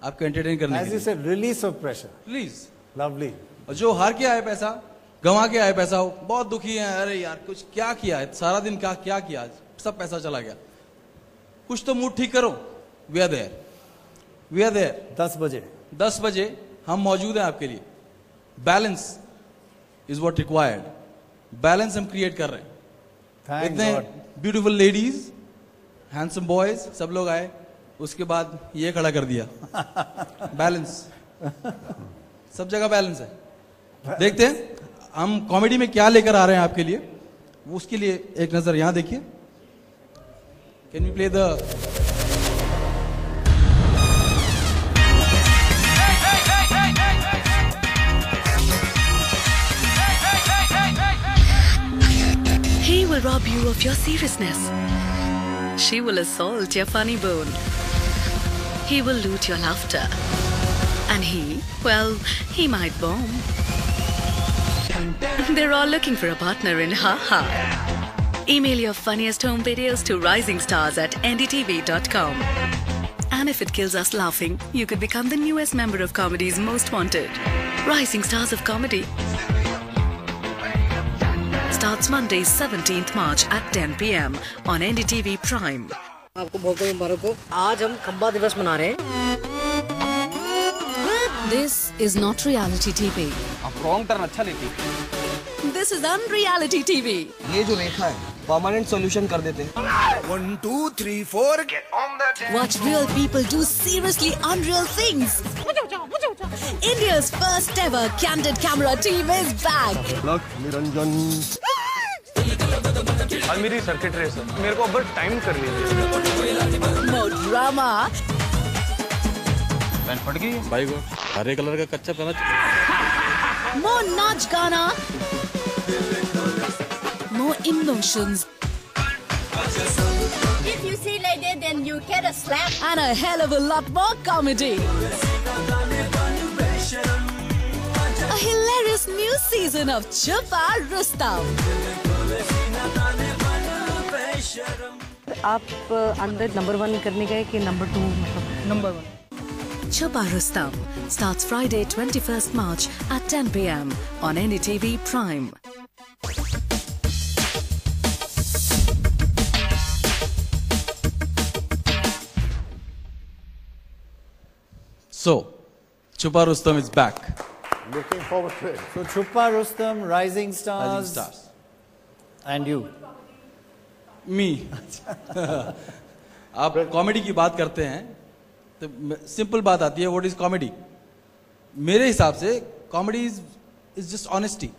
[SPEAKER 5] आपको एंटरटेन करने के लिए.
[SPEAKER 2] Release of pressure.
[SPEAKER 5] Release.
[SPEAKER 2] Lovely.
[SPEAKER 5] और जो हार के आए पैसा, गंवा के आए पैसा, बहुत दुखी हैं. अरे यार कुछ क्या किया है, सारा दिन क्या किया, सब पैसा चला गया. कुछ तो मूड ठीक करो. We are there. 10 बजे हम मौजूद हैं आपके लिए. Balance is what required. Balance हम क्रिएट कर रहे हैं. इतने ब्यूटीफुल लेडीज, हैंडसम बॉयज, सब लोग आए. उसके बाद ये खड़ा कर दिया. बैलेंस. सब जगह बैलेंस है. देखते हैं हम कॉमेडी में क्या लेकर आ रहे हैं आपके लिए. उसके लिए एक नजर यहां देखिए. Can we play the
[SPEAKER 16] He will rob you of your seriousness. She will assault your funny bone. He will loot your laughter. And he might bomb. They're all looking for a partner in Ha-Ha. Email your funniest home videos to risingstars@ndtv.com. And if it kills us laughing, you could become the newest member of Comedy's Most Wanted. Rising Stars of Comedy. Starts Monday 17th March at 10 p.m. on NDTV Prime.
[SPEAKER 6] आपको बहुत बहुत मुबारक हो. आज हम खंबा दिवस मना रहे हैं.
[SPEAKER 16] This is not reality TV.
[SPEAKER 19] आप रॉन्ग टर्न अच्छा लेती.
[SPEAKER 16] This is unreality TV.
[SPEAKER 19] ये जो रेखा है, परमानेंट सॉल्यूशन कर देते हैं.
[SPEAKER 12] 1, 2, 3, 4, get on the dance.
[SPEAKER 16] Watch real people do seriously unreal things. India's first ever candid camera team is back.
[SPEAKER 19] Luck Niranjan. आज मेरी सर्किट रेस है. मेरे को अब टाइम कर लीजिए.
[SPEAKER 16] More drama.
[SPEAKER 19] पैंट फट गई. भाई को हरे कलर का कच्चा पहना.
[SPEAKER 16] More naach gana. More emotions.
[SPEAKER 23] If you see like that, then you get a slap.
[SPEAKER 16] And a hell of a lot more comedy. A hilarious new season of Chopra Rustam.
[SPEAKER 6] आप अंदर number 1 करने गए कि number 2 मतलब number 1.
[SPEAKER 16] Chopra Rustam starts Friday 21st March at 10 p.m. on NDTV Prime.
[SPEAKER 5] So, Chopra Rustam is back.
[SPEAKER 1] Looking forward to it.
[SPEAKER 2] So Chopra Rustam, Rising Stars. And you.
[SPEAKER 5] Me. आप comedy की बात करते हैं तो simple बात आती है, what is comedy. मेरे हिसाब से comedy is just honesty.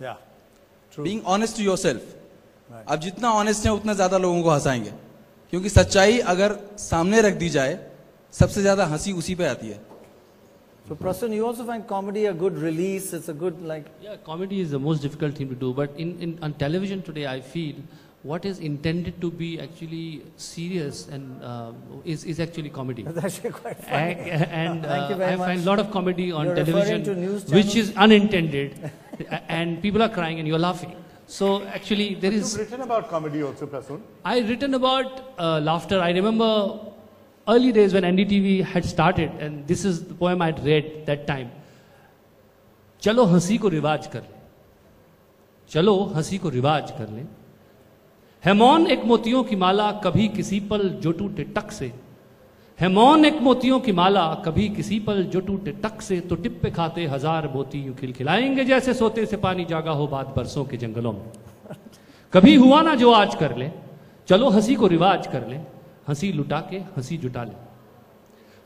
[SPEAKER 5] Being honest to yourself. आप जितना ऑनेस्ट हैं उतना ज्यादा लोगों को हंसाएंगे, क्योंकि सच्चाई अगर सामने रख दी जाए सबसे ज्यादा हंसी उसी पे आती है.
[SPEAKER 2] So Prasan, you also find comedy a good release. It's a good
[SPEAKER 17] comedy is the most difficult thing to do, but on television today I feel what is intended to be actually serious and is actually comedy.
[SPEAKER 2] That's actually quite funny.
[SPEAKER 17] And
[SPEAKER 2] Thank you very
[SPEAKER 17] I
[SPEAKER 2] much.
[SPEAKER 17] find a lot of comedy on
[SPEAKER 2] You're
[SPEAKER 17] television
[SPEAKER 2] referring to news
[SPEAKER 17] which
[SPEAKER 2] channels?
[SPEAKER 17] is unintended and people are crying and you're laughing. So actually there is...
[SPEAKER 1] You've written about comedy also, Prasun.
[SPEAKER 17] I written about laughter. I remember early days when NDTV had started, and this is the poem I'd read that time. चलो हंसी को रिवाज कर ले, चलो हंसी को रिवाज कर ले, है मौन एक मोतियों की माला कभी किसी पल जो टूटे टक से, है मौन एक मोतियों की माला कभी किसी पल जो टूटे टक से, तो टिप्पे खाते हजार मोती यूं खिलखिलाएंगे जैसे सोते से पानी जागा हो बाद बरसों के जंगलों में, कभी हुआ ना जो आज कर ले, चलो हंसी को रिवाज कर ले, हंसी लुटा के हंसी जुटा ले,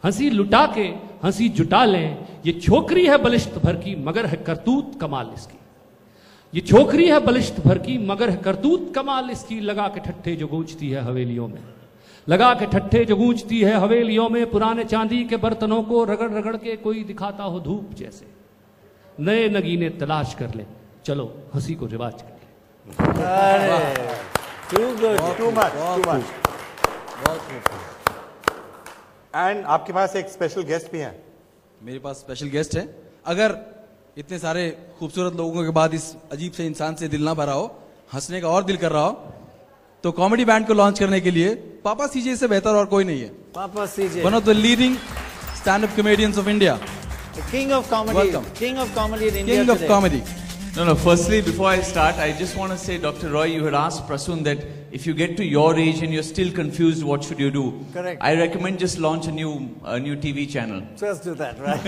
[SPEAKER 17] हंसी लुटा के हंसी जुटा लें, ये छोकरी है बलिष्ठ भर की मगर है करतूत कमाल इसकी, ये छोकरी है बलिष्ठ भर की मगर है करतूत कमाल इसकी, लगा के ठट्ठे जो गूंजती है हवेलियों में, लगा के ठट्ठे जो गूंजती है हवेलियों में, पुराने चांदी के बर्तनों को रगड़ रगड़ के कोई दिखाता हो धूप जैसे, नए नगीने तलाश कर ले, चलो हंसी को रिवाज कर ले।
[SPEAKER 1] Too much. एंड आपके पास एक स्पेशल गेस्ट भी है।
[SPEAKER 5] मेरे पास स्पेशल गेस्ट है। अगर इतने सारे खूबसूरत लोगों के बाद इस अजीब से इंसान से दिल ना भरा हो, हंसने का और दिल कर रहा हो, तो कॉमेडी बैंड को लॉन्च करने के लिए पापा सीजे से बेहतर और कोई नहीं है।
[SPEAKER 2] Papa CJ,
[SPEAKER 5] one of the leading stand up comedians of India,
[SPEAKER 2] king of comedy.
[SPEAKER 5] Welcome.
[SPEAKER 2] King of comedy in India
[SPEAKER 5] King of
[SPEAKER 2] today.
[SPEAKER 5] comedy.
[SPEAKER 8] No, firstly, before I start, I just want to say, Dr. Roy, you had asked Prasoon that if you get to your age and you're still confused, what should you do?
[SPEAKER 2] Correct.
[SPEAKER 8] I recommend just launch a new TV channel.
[SPEAKER 2] Just do that, right?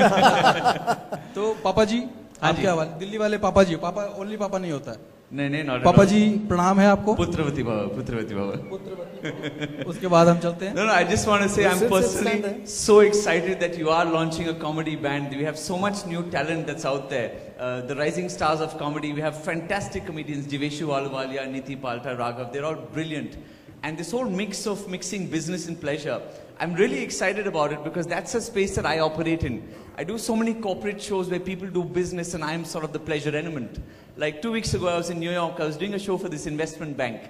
[SPEAKER 5] तो पापा जी, आपके हवाले, दिल्ली वाले पापा जी, पापा only पापा नहीं होता है।
[SPEAKER 8] नहीं, not
[SPEAKER 5] पापा जी प्रणाम है आपको।
[SPEAKER 8] पुत्रवती बाबा।
[SPEAKER 5] उसके बाद हम चलते हैं।
[SPEAKER 8] No, I just want to say I'm personally so excited that you are launching a comedy band. We have so much new talent that's out there. The rising stars of comedy. We have fantastic comedians, Jiveshu Aluwalia, Niti Palta, Raghav. They're all brilliant. And this whole mix of mixing business and pleasure, I'm really excited about it because that's a space that I operate in. I do so many corporate shows where people do business and I'm sort of the pleasure element. Like 2 weeks ago, I was in New York. I was doing a show for this investment bank.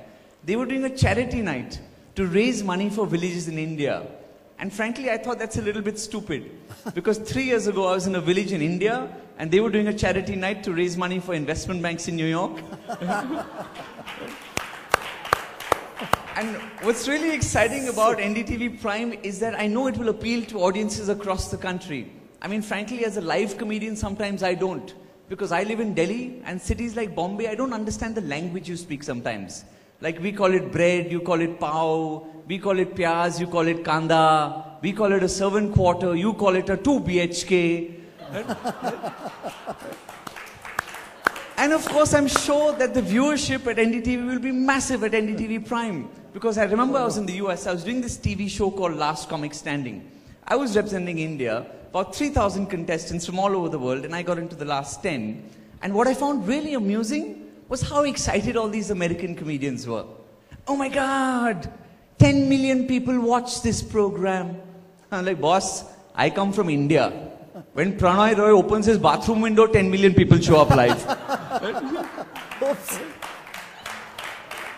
[SPEAKER 8] They were doing a charity night to raise money for villages in India. And frankly, I thought that's a little bit stupid. Because 3 years ago, I was in a village in India and they were doing a charity night to raise money for investment banks in New York. And what's really exciting about NDTV Prime is that I know it will appeal to audiences across the country. I mean, frankly, as a live comedian, sometimes I don't. Because I live in Delhi and cities like Bombay, I don't understand the language you speak sometimes. Like we call it bread, you call it pav, we call it pyaz, you call it kanda, we call it a servant quarter, you call it a 2 BHK. And of course, I'm sure that the viewership at NDTV will be massive at NDTV Prime. Because I remember I was in the US, I was doing this TV show called Last Comic Standing. I was representing India, about 3,000 contestants from all over the world, and I got into the last 10. And what I found really amusing was how excited all these American comedians were. Oh my God, 10 million people watch this program. I'm like, boss, I come from India. When Prannoy Roy opens his bathroom window, 10 million people show up live.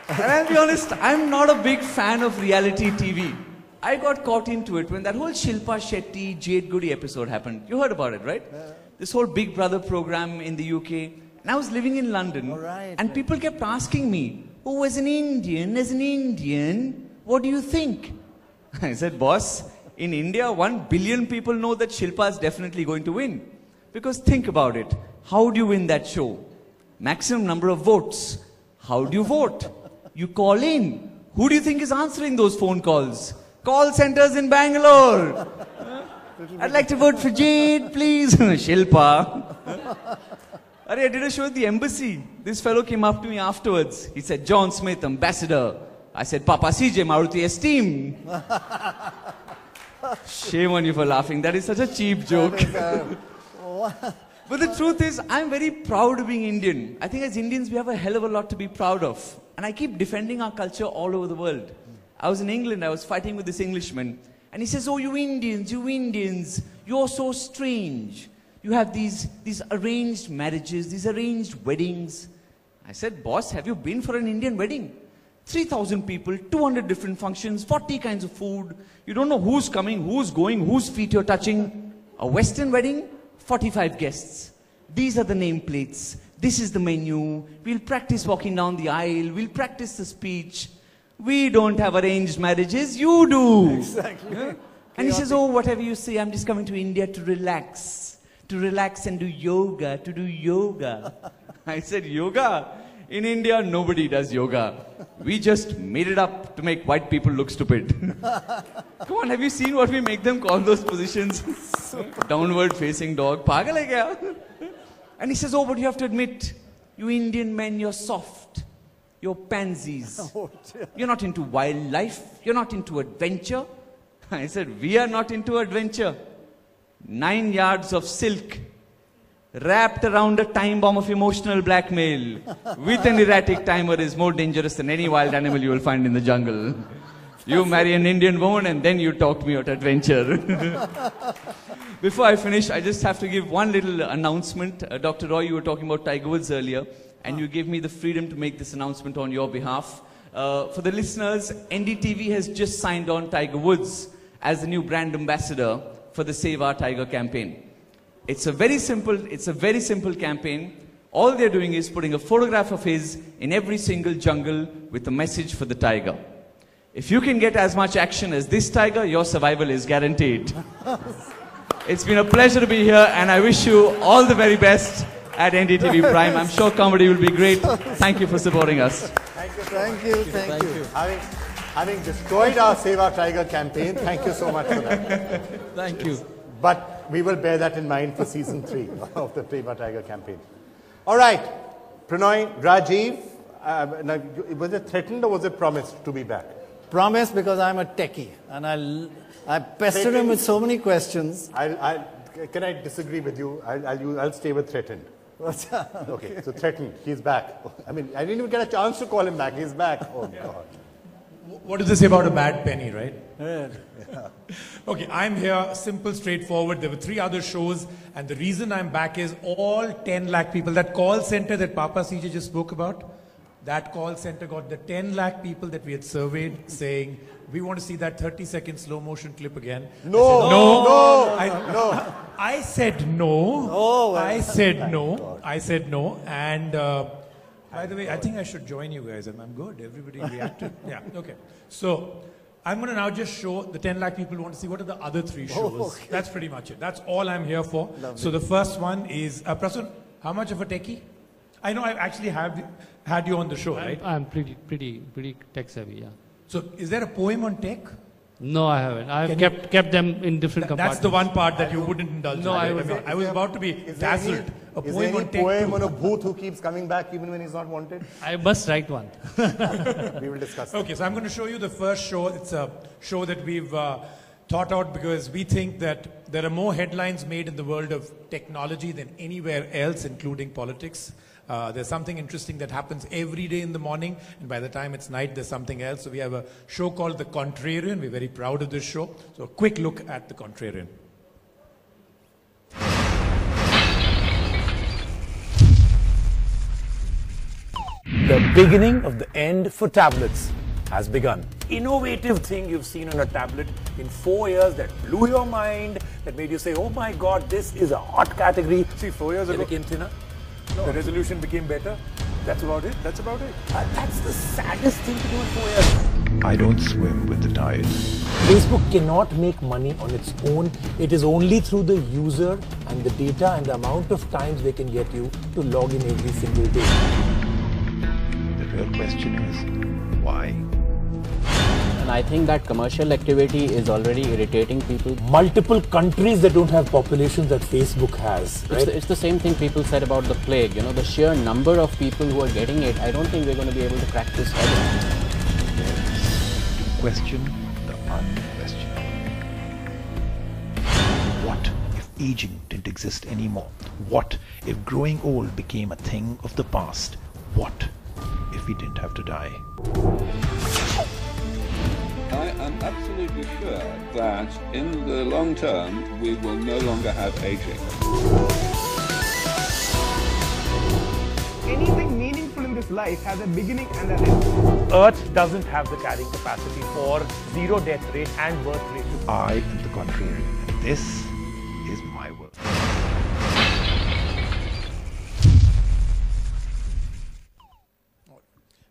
[SPEAKER 8] And I'll be honest, I'm not a big fan of reality TV. I got caught into it when that whole Shilpa Shetty, Jade Goody episode happened. You heard about it, right? This whole Big Brother program in the UK. And I was living in London. And people kept asking me, oh, as an Indian, what do you think? I said, boss, in India, 1 billion people know that Shilpa is definitely going to win. Because think about it. How do you win that show? Maximum number of votes. How do you vote? You call in. Who do you think is answering those phone calls? Call centers in Bangalore. I'd like to vote for Jade, please. Shilpa. I did a show at the embassy. This fellow came up to me afterwards. He said, John Smith, ambassador. I said, Papa CJ, Maruti esteem. Shame on you for laughing. That is such a cheap joke. But the truth is, I'm very proud of being Indian. I think as Indians, we have a hell of a lot to be proud of. And I keep defending our culture all over the world. I was in England, I was fighting with this Englishman. And he says, oh, you Indians, you're so strange. You have these arranged marriages, these arranged weddings. I said, boss, have you been for an Indian wedding? 3,000 people, 200 different functions, 40 kinds of food. You don't know who's coming, who's going, whose feet you're touching. A Western wedding, 45 guests. These are the nameplates. This is the menu. We'll practice walking down the aisle. We'll practice the speech. We don't have arranged marriages. You do.
[SPEAKER 2] Exactly.
[SPEAKER 8] And he says, oh, whatever you say, I'm just coming to India to relax and do yoga, I said, yoga? In India, nobody does yoga. We just made it up to make white people look stupid. Come on, have you seen what we make them call those positions? Downward facing dog. Pagal hai kya? And he says, oh, but you have to admit, you Indian men, you're soft. You're pansies. You're not into wildlife. You're not into adventure. I said, we are not into adventure. 9 yards of silk wrapped around a time bomb of emotional blackmail with an erratic timer is more dangerous than any wild animal you will find in the jungle. You marry an Indian woman and then you talk to me about adventure. Before I finish, I just have to give one little announcement. Dr. Roy, you were talking about Tiger Woods earlier, and you gave me the freedom to make this announcement on your behalf. For the listeners, NDTV has just signed on Tiger Woods as the new brand ambassador for the Save Our Tiger campaign. It's a very simple campaign. All they're doing is putting a photograph of his in every single jungle with a message for the tiger. If you can get as much action as this tiger, your survival is guaranteed. It's been a pleasure to be here, and I wish you all the very best at NDTV Prime. I'm sure comedy will be great. Thank you for supporting us.
[SPEAKER 1] Thank you. Having destroyed our Save Our Tiger campaign, thank you so much for that.
[SPEAKER 5] Thank you.
[SPEAKER 1] But we will bear that in mind for season 3 of the Save Our Tiger campaign. All right, Prannoy, Rajiv, was it threatened or was it promised to be back?
[SPEAKER 2] Promise, because I'm a techie and I pestered him with so many questions.
[SPEAKER 1] Can I disagree with you? I'll stay with threatened. Okay, so threatened, he's back. I mean, I didn't even get a chance to call him back. He's back. Oh, God.
[SPEAKER 10] What does this say about a bad penny, right?
[SPEAKER 1] Yeah.
[SPEAKER 10] Okay, I'm here, simple, straightforward. There were 3 other shows, and the reason I'm back is all 10 lakh people. That call center that Papa CJ just spoke about, that call center got the 10 lakh people that we had surveyed saying, we want to see that 30-second slow motion clip again.
[SPEAKER 1] No.
[SPEAKER 10] I said no. I said no. And by the way, I think I should join you guys. I'm good. Everybody reacted. Yeah, okay. So I'm going to now just show the 10 lakh people who want to see what are the other 3 shows. Okay. That's pretty much it. That's all I'm here for. Lovely. So the first one is, Prasun, how much of a techie? I know I actually had you on the show, right?
[SPEAKER 17] I'm pretty tech savvy, yeah.
[SPEAKER 10] So is there a poem on tech?
[SPEAKER 17] No, I haven't. I've kept them in different compartments.
[SPEAKER 10] That's the one part that you wouldn't indulge in.
[SPEAKER 17] No,
[SPEAKER 10] I was about to be dazzled. A
[SPEAKER 1] is
[SPEAKER 10] poem
[SPEAKER 1] there
[SPEAKER 10] on
[SPEAKER 1] any
[SPEAKER 10] tech
[SPEAKER 1] poem
[SPEAKER 10] too?
[SPEAKER 1] on a bhoot who keeps coming back even when he's not wanted?
[SPEAKER 17] I must write one.
[SPEAKER 1] We will discuss that.
[SPEAKER 10] Okay, so I'm going to show you the first show. It's a show that we've thought out because we think that there are more headlines made in the world of technology than anywhere else, including politics. There's something interesting that happens every day in the morning, and by the time it's night, there's something else. So we have a show called The Contrarian. We're very proud of this show. So a quick look at The Contrarian.
[SPEAKER 11] The beginning of the end for tablets has begun. Innovative thing you've seen on a tablet in 4 years that blew your mind, that made you say, oh my God, this is a hot category. See, 4 years ago, it became thinner. The resolution became better. That's about it. That's the saddest thing to do in 4 years.
[SPEAKER 21] I don't swim with the tide.
[SPEAKER 11] Facebook cannot make money on its own. It is only through the user and the data and the amount of times they can get you to log in every single day.
[SPEAKER 21] The real question is, why?
[SPEAKER 24] And I think that commercial activity is already irritating people.
[SPEAKER 11] Multiple countries that don't have populations that Facebook has. Right?
[SPEAKER 24] It's the same thing people said about the plague. You know, the sheer number of people who are getting it, I don't think we're going to be able to crack this head.
[SPEAKER 21] To question the unquestionable. What if aging didn't exist anymore? What if growing old became a thing of the past? What if we didn't have to die?
[SPEAKER 25] I am absolutely sure that in the long term we will no longer have aging.
[SPEAKER 26] Anything meaningful in this life has a beginning and an end. Earth doesn't have the carrying capacity for zero death rate and birth rate.
[SPEAKER 21] I am the contrarian, and this is my world.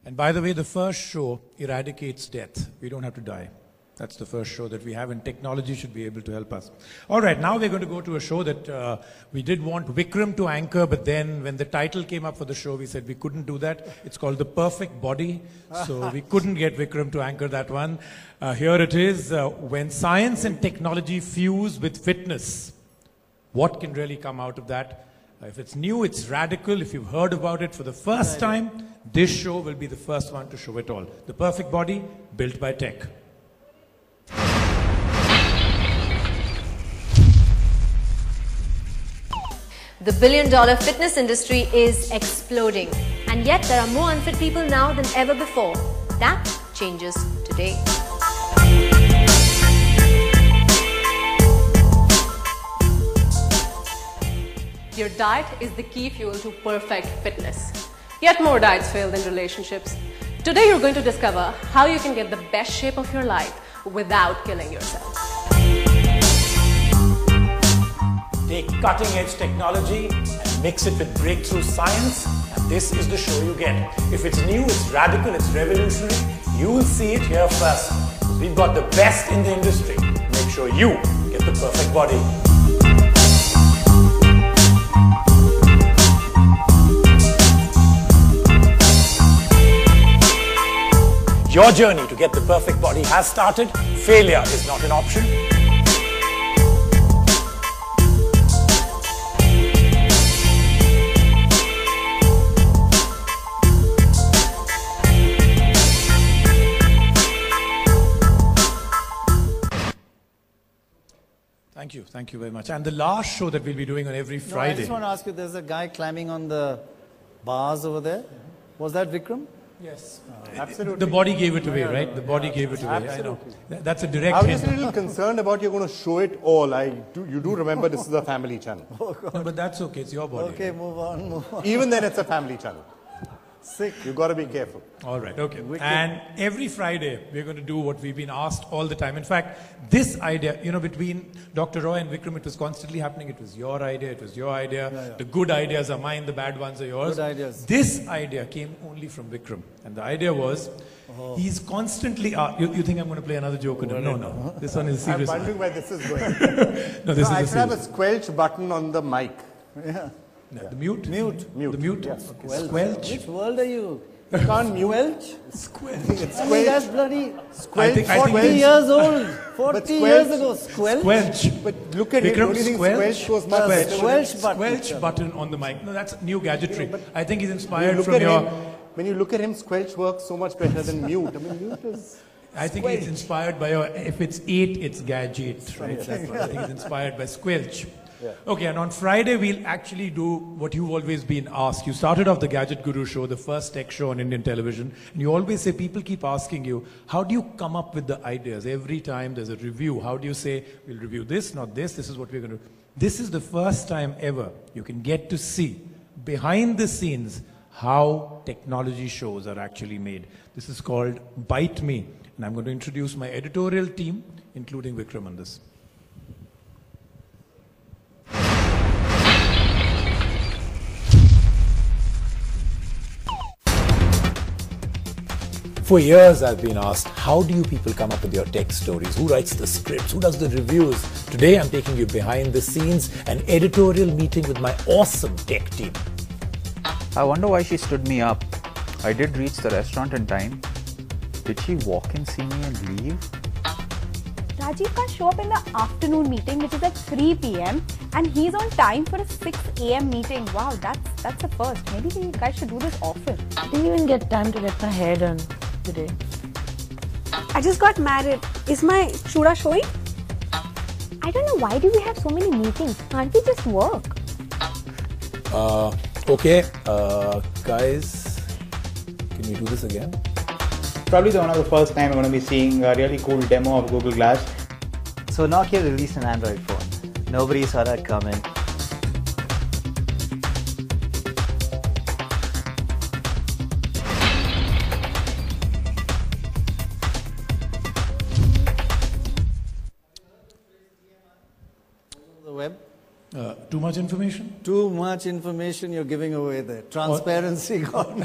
[SPEAKER 10] And by the way, the first show eradicates death. We don't have to die. That's the first show that we have, and technology should be able to help us. All right, now we're going to go to a show that we did want Vikram to anchor, but then when the title came up for the show, we said we couldn't do that. It's called The Perfect Body, so we couldn't get Vikram to anchor that one. Here it is, when science and technology fuse with fitness. What can really come out of that? If it's new, it's radical. If you've heard about it for the first time, this show will be the first one to show it all. The Perfect Body, built by tech.
[SPEAKER 3] The billion-dollar fitness industry is exploding, and yet there are more unfit people now than ever before. That changes today.
[SPEAKER 4] Your diet is the key fuel to perfect fitness. Yet more diets fail than relationships. Today you're going to discover how you can get the best shape of your life without killing yourself.
[SPEAKER 11] Take cutting-edge technology and mix it with breakthrough science, and this is the show you get. If it's new, it's radical, it's revolutionary, you will see it here first. We've got the best in the industry. Make sure you get the perfect body. Your journey to get the perfect body has started. Failure is not an option.
[SPEAKER 10] Thank you very much. And the last show that we'll be doing on every Friday.
[SPEAKER 2] I just want to ask you, there's a guy climbing on the bars over there. Was that Vikram?
[SPEAKER 10] Yes.
[SPEAKER 1] Absolutely.
[SPEAKER 10] The body gave it away, right? The body gave it away.
[SPEAKER 1] Absolutely.
[SPEAKER 10] I know. That's a direct
[SPEAKER 1] I was
[SPEAKER 10] hint.
[SPEAKER 1] just a little concerned about you're going to show it all. You do remember this is a family channel.
[SPEAKER 10] No, but that's okay. It's your body.
[SPEAKER 2] Okay, move on.
[SPEAKER 1] Even then, it's a family channel.
[SPEAKER 2] Sick.
[SPEAKER 1] You've got to be careful.
[SPEAKER 10] All right, okay. And every Friday, we're going to do what we've been asked all the time. In fact, this idea, between Dr. Roy and Vikram, it was constantly happening. It was your idea, it was your idea. Yeah. The good ideas are mine, the bad ones are yours.
[SPEAKER 2] Good ideas.
[SPEAKER 10] This idea came only from Vikram. And the idea was, he's constantly... you think I'm going to play another joke? No. This one is serious.
[SPEAKER 1] I'm wondering where this is going.
[SPEAKER 10] No, this is
[SPEAKER 1] I should have a squelch button on the mic.
[SPEAKER 2] Yeah.
[SPEAKER 10] No, the mute?
[SPEAKER 1] Mute.
[SPEAKER 10] The mute?
[SPEAKER 1] Yes.
[SPEAKER 10] Okay. Squelch.
[SPEAKER 2] Which world are you?
[SPEAKER 1] You can't mute.
[SPEAKER 2] Squelch?
[SPEAKER 1] It's
[SPEAKER 2] I mean, that's bloody...
[SPEAKER 1] Squelch.
[SPEAKER 2] 40 years old. 40 years ago.
[SPEAKER 10] Squelch.
[SPEAKER 1] But look at
[SPEAKER 10] Vikram,
[SPEAKER 1] it.
[SPEAKER 10] squelch.
[SPEAKER 1] Was much better.
[SPEAKER 10] Squelch button on the mic. No, that's new gadgetry. I think he's inspired from
[SPEAKER 1] When you look at him, squelch works so much better than mute. I mean, mute is...
[SPEAKER 10] I think he's inspired by if it's 8, it's gadget, right? That's what I think he's inspired by squelch.
[SPEAKER 1] Yeah.
[SPEAKER 10] Okay, and on Friday we'll actually do what you've always been asked. You started off the Gadget Guru show, the first tech show on Indian television, and you always say, people keep asking you, how do you come up with the ideas? Every time there's a review, how do you say, we'll review this, not this, this is what we're going to do. This is the first time ever you can get to see behind the scenes how technology shows are actually made. This is called Bite Me, and I'm going to introduce my editorial team, including Vikram on this.
[SPEAKER 11] For years I've been asked, how do you people come up with your tech stories? Who writes the scripts? Who does the reviews? Today I'm taking you behind the scenes, an editorial meeting with my awesome tech team.
[SPEAKER 9] I wonder why she stood me up. I did reach the restaurant in time. Did she walk in, see me and leave?
[SPEAKER 13] Rajiv can't show up in the afternoon meeting, which is at 3 p.m. and he's on time for a 6 a.m. meeting. Wow, that's a first. Maybe you guys should do this often.
[SPEAKER 6] I didn't even get time to get my hair done today.
[SPEAKER 13] I just got married. Is my chura showing? I don't know, why do we have so many meetings? Can't we just work?
[SPEAKER 11] Okay, guys, can you do this again?
[SPEAKER 14] Probably one of the first time I'm going to be seeing a really cool demo of Google Glass.
[SPEAKER 15] So Nokia released an Android phone. Nobody saw that coming.
[SPEAKER 2] The web?
[SPEAKER 10] Too much information?
[SPEAKER 2] Too much information you're giving away there. Transparency gone.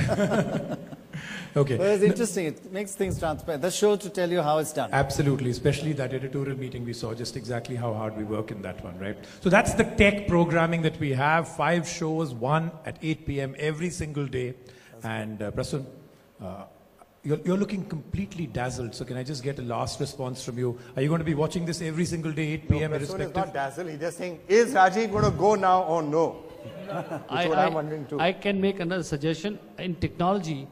[SPEAKER 10] Okay.
[SPEAKER 2] Well, it's interesting. It makes things transparent. The show to tell you how it's done.
[SPEAKER 10] Absolutely, especially that editorial meeting we saw, just exactly how hard we work in that one, right? So that's the tech programming that we have. 5 shows, one at 8 p.m. every single day. And Prasun, you're looking completely dazzled. So can I just get a last response from you? Are you going to be watching this every single day, 8 p.m.
[SPEAKER 1] No,
[SPEAKER 10] irrespective?
[SPEAKER 1] is not dazzled. He's just saying, is Rajiv going to go now or no? That's what I'm wondering too.
[SPEAKER 17] I can make another suggestion. In technology,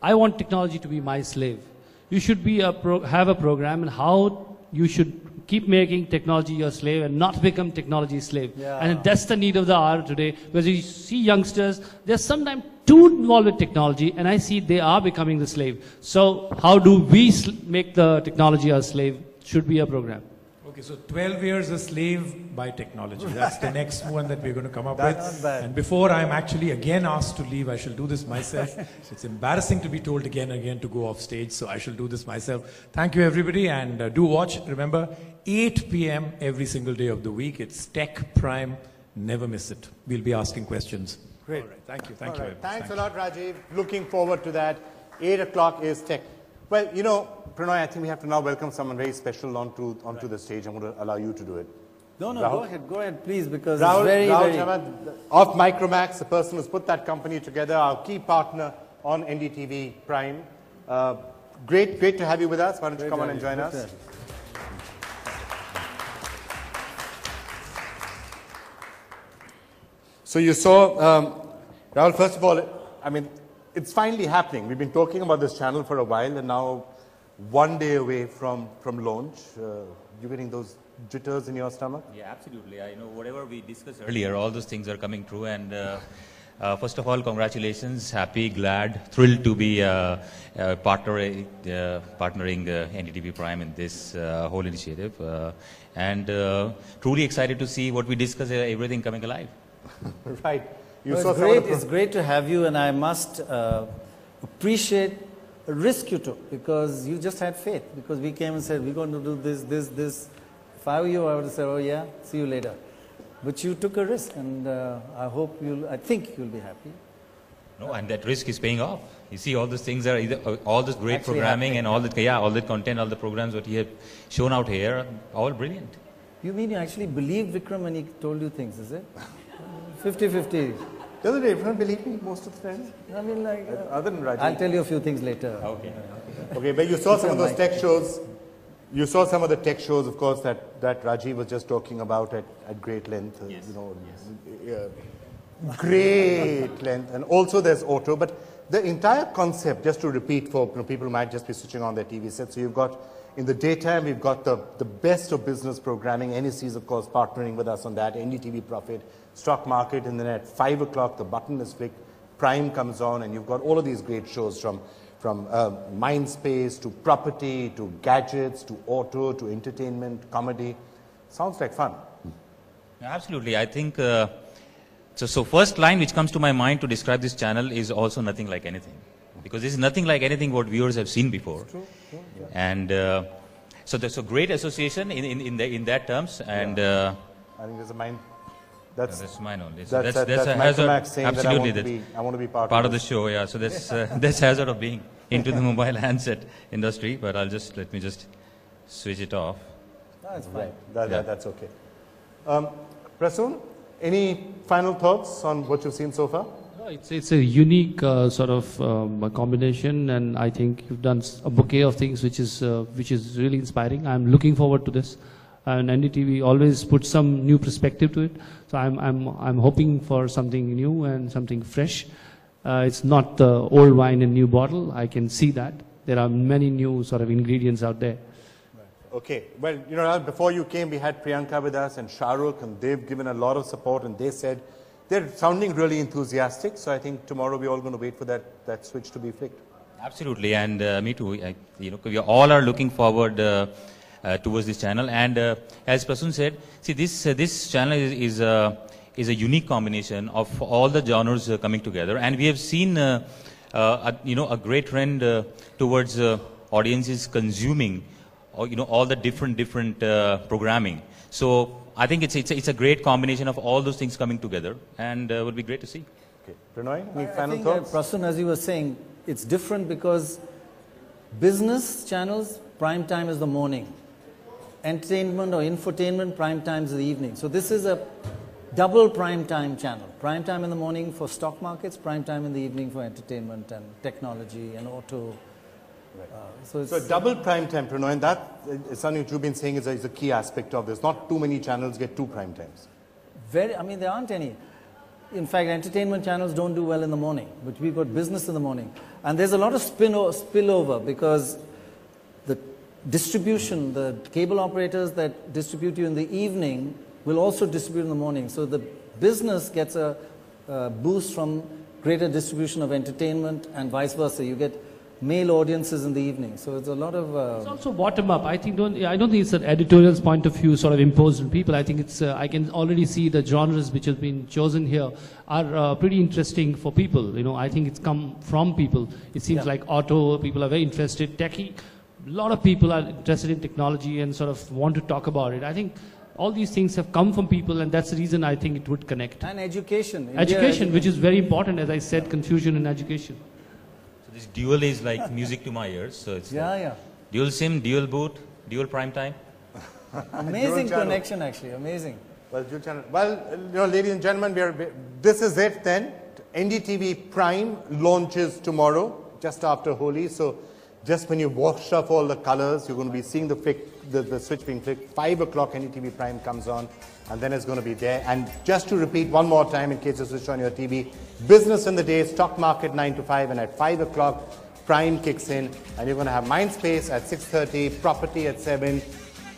[SPEAKER 17] I want technology to be my slave. You should be have a program and how you should keep making technology your slave and not become technology slave.
[SPEAKER 2] Yeah.
[SPEAKER 17] And that's the need of the hour today, because you see youngsters, they're sometimes too involved with technology, and I see they are becoming the slave. So how do we make the technology our slave? Should be a program.
[SPEAKER 10] Okay, so 12 years a slave by technology. That's the next one that we're going to come up
[SPEAKER 2] That's
[SPEAKER 10] with.
[SPEAKER 2] not bad.
[SPEAKER 10] And before I'm actually again asked to leave, I shall do this myself. It's embarrassing to be told again and again to go off stage, so I shall do this myself. Thank you, everybody, and do watch. Remember, 8 p.m. every single day of the week. It's Tech Prime. Never miss it. We'll be asking questions.
[SPEAKER 1] Great.
[SPEAKER 10] All right, thank you. Thank
[SPEAKER 1] All
[SPEAKER 10] you.
[SPEAKER 1] right.
[SPEAKER 10] Very much.
[SPEAKER 1] Thanks
[SPEAKER 10] Thank
[SPEAKER 1] a lot, Rajiv. Looking forward to that. 8 o'clock is tech. Well, you know, Prannoy, I think we have to now welcome someone very special onto the stage. I'm going to allow you to do it.
[SPEAKER 2] No,
[SPEAKER 1] Rahul?
[SPEAKER 2] go ahead, please, because
[SPEAKER 1] Rahul,
[SPEAKER 2] it's very,
[SPEAKER 1] Rahul
[SPEAKER 2] very...
[SPEAKER 1] Sharma of Micromax, the person who's put that company together, our key partner on NDTV Prime. Great to have you with us. Why don't you come on and join us? So you saw, Rahul, first of all, I mean, it's finally happening. We've been talking about this channel for a while, and now 1 day away from launch. You're getting those jitters in your stomach?
[SPEAKER 7] Yeah, absolutely. I know whatever we discussed earlier, all those things are coming true. And first of all, congratulations. Happy, glad, thrilled to be partnering NDTV Prime in this whole initiative. And truly excited to see what we discuss, everything coming alive.
[SPEAKER 1] Right.
[SPEAKER 2] It's great to have you, and I must appreciate a risk you took, because you just had faith, because we came and said, we're going to do this. If I were you, I would have said, oh yeah, see you later. But you took a risk, and I think you'll be happy.
[SPEAKER 7] No, and that risk is paying off. You see, all these things are all this great
[SPEAKER 2] Actually
[SPEAKER 7] programming
[SPEAKER 2] happening.
[SPEAKER 7] and all the content, all the programs that you have shown out here, all brilliant.
[SPEAKER 2] You mean you actually believed Vikram when he told you things, is it? 50-50.
[SPEAKER 1] Doesn't everyone believe me most of the time?
[SPEAKER 2] I mean, like,
[SPEAKER 1] other than Rajiv.
[SPEAKER 2] I'll tell you a few things later.
[SPEAKER 7] Okay.
[SPEAKER 1] Okay, but you saw some of those tech shows. You saw some of the tech shows, of course, that Rajiv was just talking about at great length.
[SPEAKER 7] Yes.
[SPEAKER 1] Great length. And also there's auto. But the entire concept, just to repeat for people who might just be switching on their TV sets. So you've got, in the daytime, we've got the best of business programming. NEC is, of course, partnering with us on that. NDTV Profit, stock market, and then at 5 o'clock, the button is flicked. Prime comes on, and you've got all of these great shows from Mindspace to property to gadgets to auto to entertainment, comedy. Sounds like fun.
[SPEAKER 7] Absolutely. I think, so first line which comes to my mind to describe this channel is also nothing like anything. Because this is nothing like anything what viewers have seen before.
[SPEAKER 1] True. Yeah.
[SPEAKER 7] And so there's a great association in that terms. And
[SPEAKER 1] I think there's a mind.
[SPEAKER 7] That's mine only. So
[SPEAKER 1] that's
[SPEAKER 7] a hazard.
[SPEAKER 1] Micromax saying
[SPEAKER 7] Absolutely,
[SPEAKER 1] that I want to be part
[SPEAKER 7] of the show. Yeah. So that's hazard of being into the mobile handset industry. But let me just switch it off.
[SPEAKER 2] That's fine.
[SPEAKER 1] That's okay. Prasun, any final thoughts on what you've seen so far?
[SPEAKER 17] No, it's a unique sort of combination, and I think you've done a bouquet of things which is really inspiring. I'm looking forward to this. And NDTV always puts some new perspective to it. So I'm hoping for something new and something fresh. It's not the old wine in new bottle. I can see that. There are many new sort of ingredients out there.
[SPEAKER 1] Okay. Well, before you came, we had Priyanka with us and Shah Rukh, and they've given a lot of support, and they said they're sounding really enthusiastic. So I think tomorrow we're all going to wait for that switch to be flicked.
[SPEAKER 7] Absolutely, and me too. We all are looking forward towards this channel, and as Prasun said, see this channel is a unique combination of all the genres coming together, and we have seen a great trend towards audiences consuming all the different programming. So I think it's a great combination of all those things coming together, and it would be great to see.
[SPEAKER 1] Okay. Prannoy, any
[SPEAKER 2] I
[SPEAKER 1] final
[SPEAKER 2] think,
[SPEAKER 1] thoughts?
[SPEAKER 2] Prasun, as you were saying, it's different because business channels, prime time is the morning. Entertainment or infotainment, prime time is the evening. So this is a double prime time channel. Prime time in the morning for stock markets, prime time in the evening for entertainment and technology and auto.
[SPEAKER 1] So double prime time, Prannoy, and that is something that you've been saying is a key aspect of this. Not too many channels get two prime times.
[SPEAKER 2] I mean, there aren't any. In fact, entertainment channels don't do well in the morning, but we've got business in the morning. And there's a lot of spillover because the distribution, the cable operators that distribute you in the evening will also distribute in the morning. So the business gets a boost from greater distribution of entertainment and vice versa. You get male audiences in the evening. So it's a lot of...
[SPEAKER 17] It's also bottom up. I don't think it's an editorial's point of view sort of imposed on people. I think it's, I can already see the genres which have been chosen here are pretty interesting for people. You know, I think it's come from people. It seems like auto, people are very interested. Techie, a lot of people are interested in technology and sort of want to talk about it. I think all these things have come from people, and that's the reason I think it would connect.
[SPEAKER 2] And education.
[SPEAKER 17] Education, which is very important, as I said, confusion in education.
[SPEAKER 7] This dual is like music to my ears. So it's dual SIM, dual boot, dual prime time.
[SPEAKER 2] Amazing connection, actually. Amazing.
[SPEAKER 1] Well, dual channel. Well, you know, ladies and gentlemen, this is it then. NDTV Prime launches tomorrow, just after Holi. So just when you wash off all the colors, you're going to be seeing the switch being flicked. 5 o'clock NDTV Prime comes on, and then it's going to be there. And just to repeat one more time in case you switch on your TV, business in the day, stock market 9 to 5, and at 5 o'clock, Prime kicks in, and you're going to have Mindspace at 6:30, Property at 7,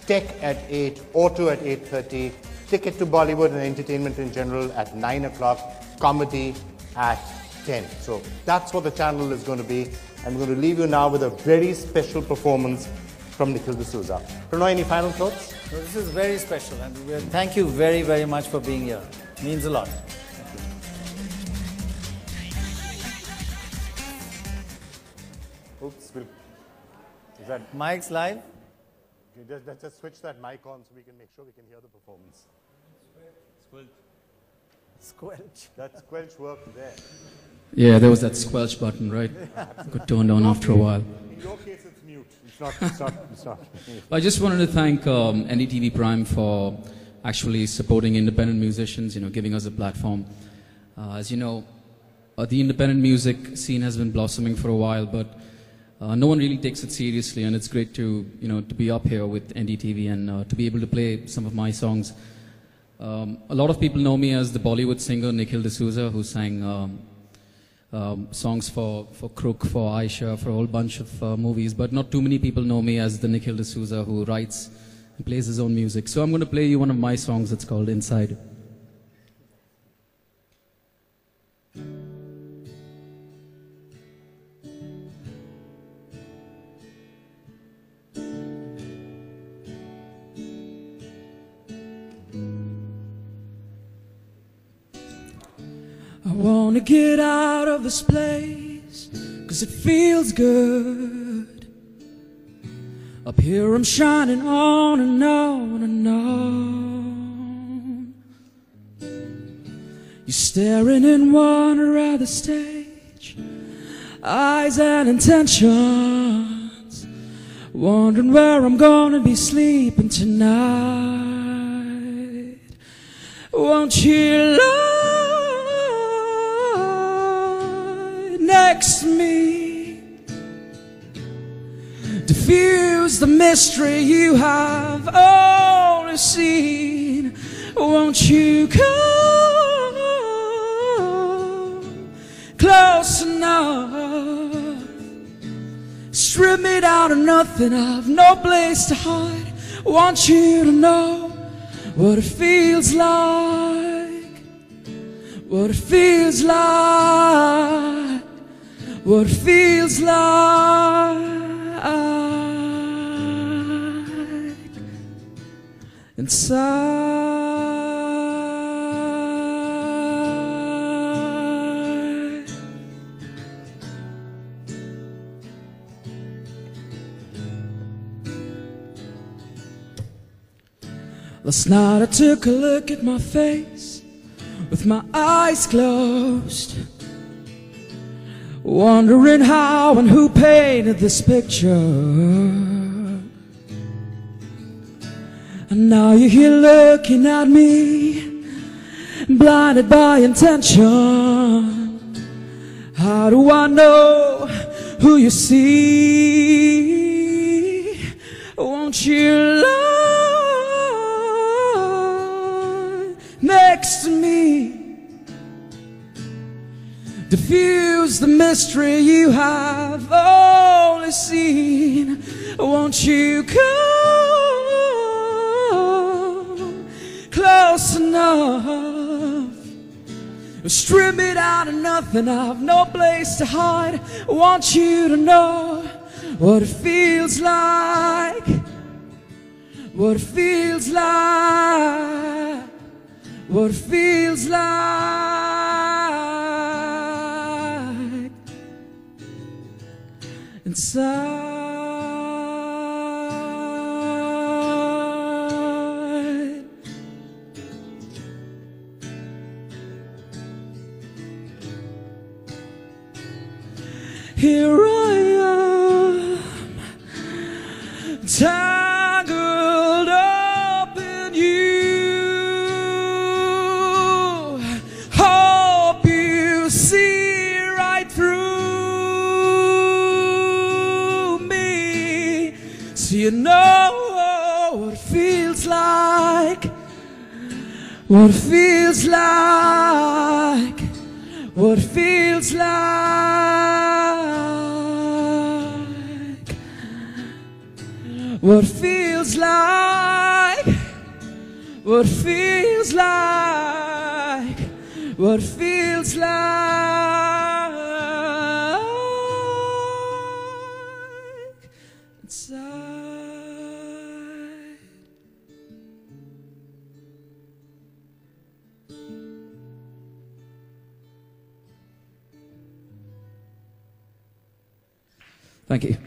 [SPEAKER 1] Tech at 8, Auto at 8:30, Ticket to Bollywood and entertainment in general at 9 o'clock, Comedy at 10. So that's what the channel is going to be. I'm going to leave you now with a very special performance from Nikhil D'Souza. Prannoy, any final thoughts?
[SPEAKER 2] So this is very special, and thank you very, very much for being here. It means a lot.
[SPEAKER 1] Oops, is that
[SPEAKER 2] mic's live?
[SPEAKER 1] Okay, let's just switch that mic on so we can make sure we can hear the performance.
[SPEAKER 2] Squelch.
[SPEAKER 1] That squelch worked there.
[SPEAKER 12] Yeah, there was that squelch button, right? Got turned on after a while.
[SPEAKER 1] In your case, it's mute. It's not.
[SPEAKER 12] I just wanted to thank NDTV Prime for actually supporting independent musicians, you know, giving us a platform. As you know, the independent music scene has been blossoming for a while, but no one really takes it seriously, and it's great to, you know, to be up here with NDTV and to be able to play some of my songs. A lot of people know me as the Bollywood singer Nikhil D'Souza, who sang songs for Rukh, for Aisha, for a whole bunch of movies, but not too many people know me as the Nikhil D'Souza who writes and plays his own music. So I'm going to play you one of my songs. It's called Inside.
[SPEAKER 18] I wanna get out of this place, 'cause it feels good. Up here I'm shining on and on and on. You're staring in wonder at the stage, eyes and intentions, wondering where I'm gonna be sleeping tonight. Won't you next to me, diffuse the mystery you have only seen. Won't you come close enough, strip me down to nothing, I've no place to hide. Want you to know what it feels like, what it feels like, what it feels like inside. Last night I took a look at my face, with my eyes closed, wondering how and who painted this picture. And now you're here looking at me, blinded by intention. How do I know who you see? Won't you lie next to me? Diffuse the mystery you have only seen. Won't you come close enough? Strip me down to nothing, I've no place to hide. I want you to know what it feels like. What it feels like. What it feels like inside. Here I am, tangled up in you. Hope you see right through me, so you know what it feels like. What it feels like. What it feels like. What it feels like. What it feels like. What it feels like inside.
[SPEAKER 2] Thank you.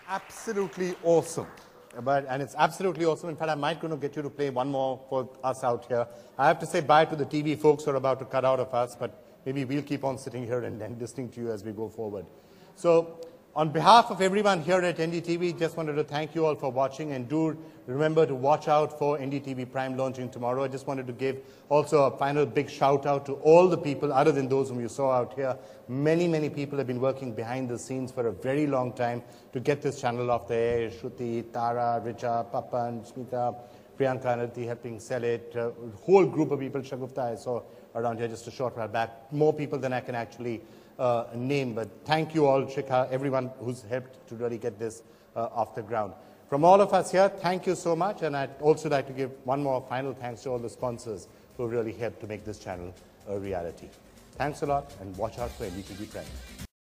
[SPEAKER 1] Absolutely awesome. And it's absolutely awesome. In fact, I might going to get you to play one more for us out here. I have to say bye to the TV folks who are about to cut out of us, but maybe we'll keep on sitting here and listening to you as we go forward. So, on behalf of everyone here at NDTV, just wanted to thank you all for watching, and do remember to watch out for NDTV Prime launching tomorrow. I just wanted to give also a final big shout out to all the people other than those whom you saw out here. Many, many people have been working behind the scenes for a very long time to get this channel off the air. Shruti, Tara, Richa, Papan, Smita, Priyanka, Anati helping sell it. A whole group of people, Shagufta I saw around here just a short while back. More people than I can actually name, but thank you all, Shikha, everyone who's helped to really get this off the ground. From all of us here, thank you so much, and I'd also like to give one more final thanks to all the sponsors who really helped to make this channel a reality. Thanks a lot, and watch out for NDTV Prime.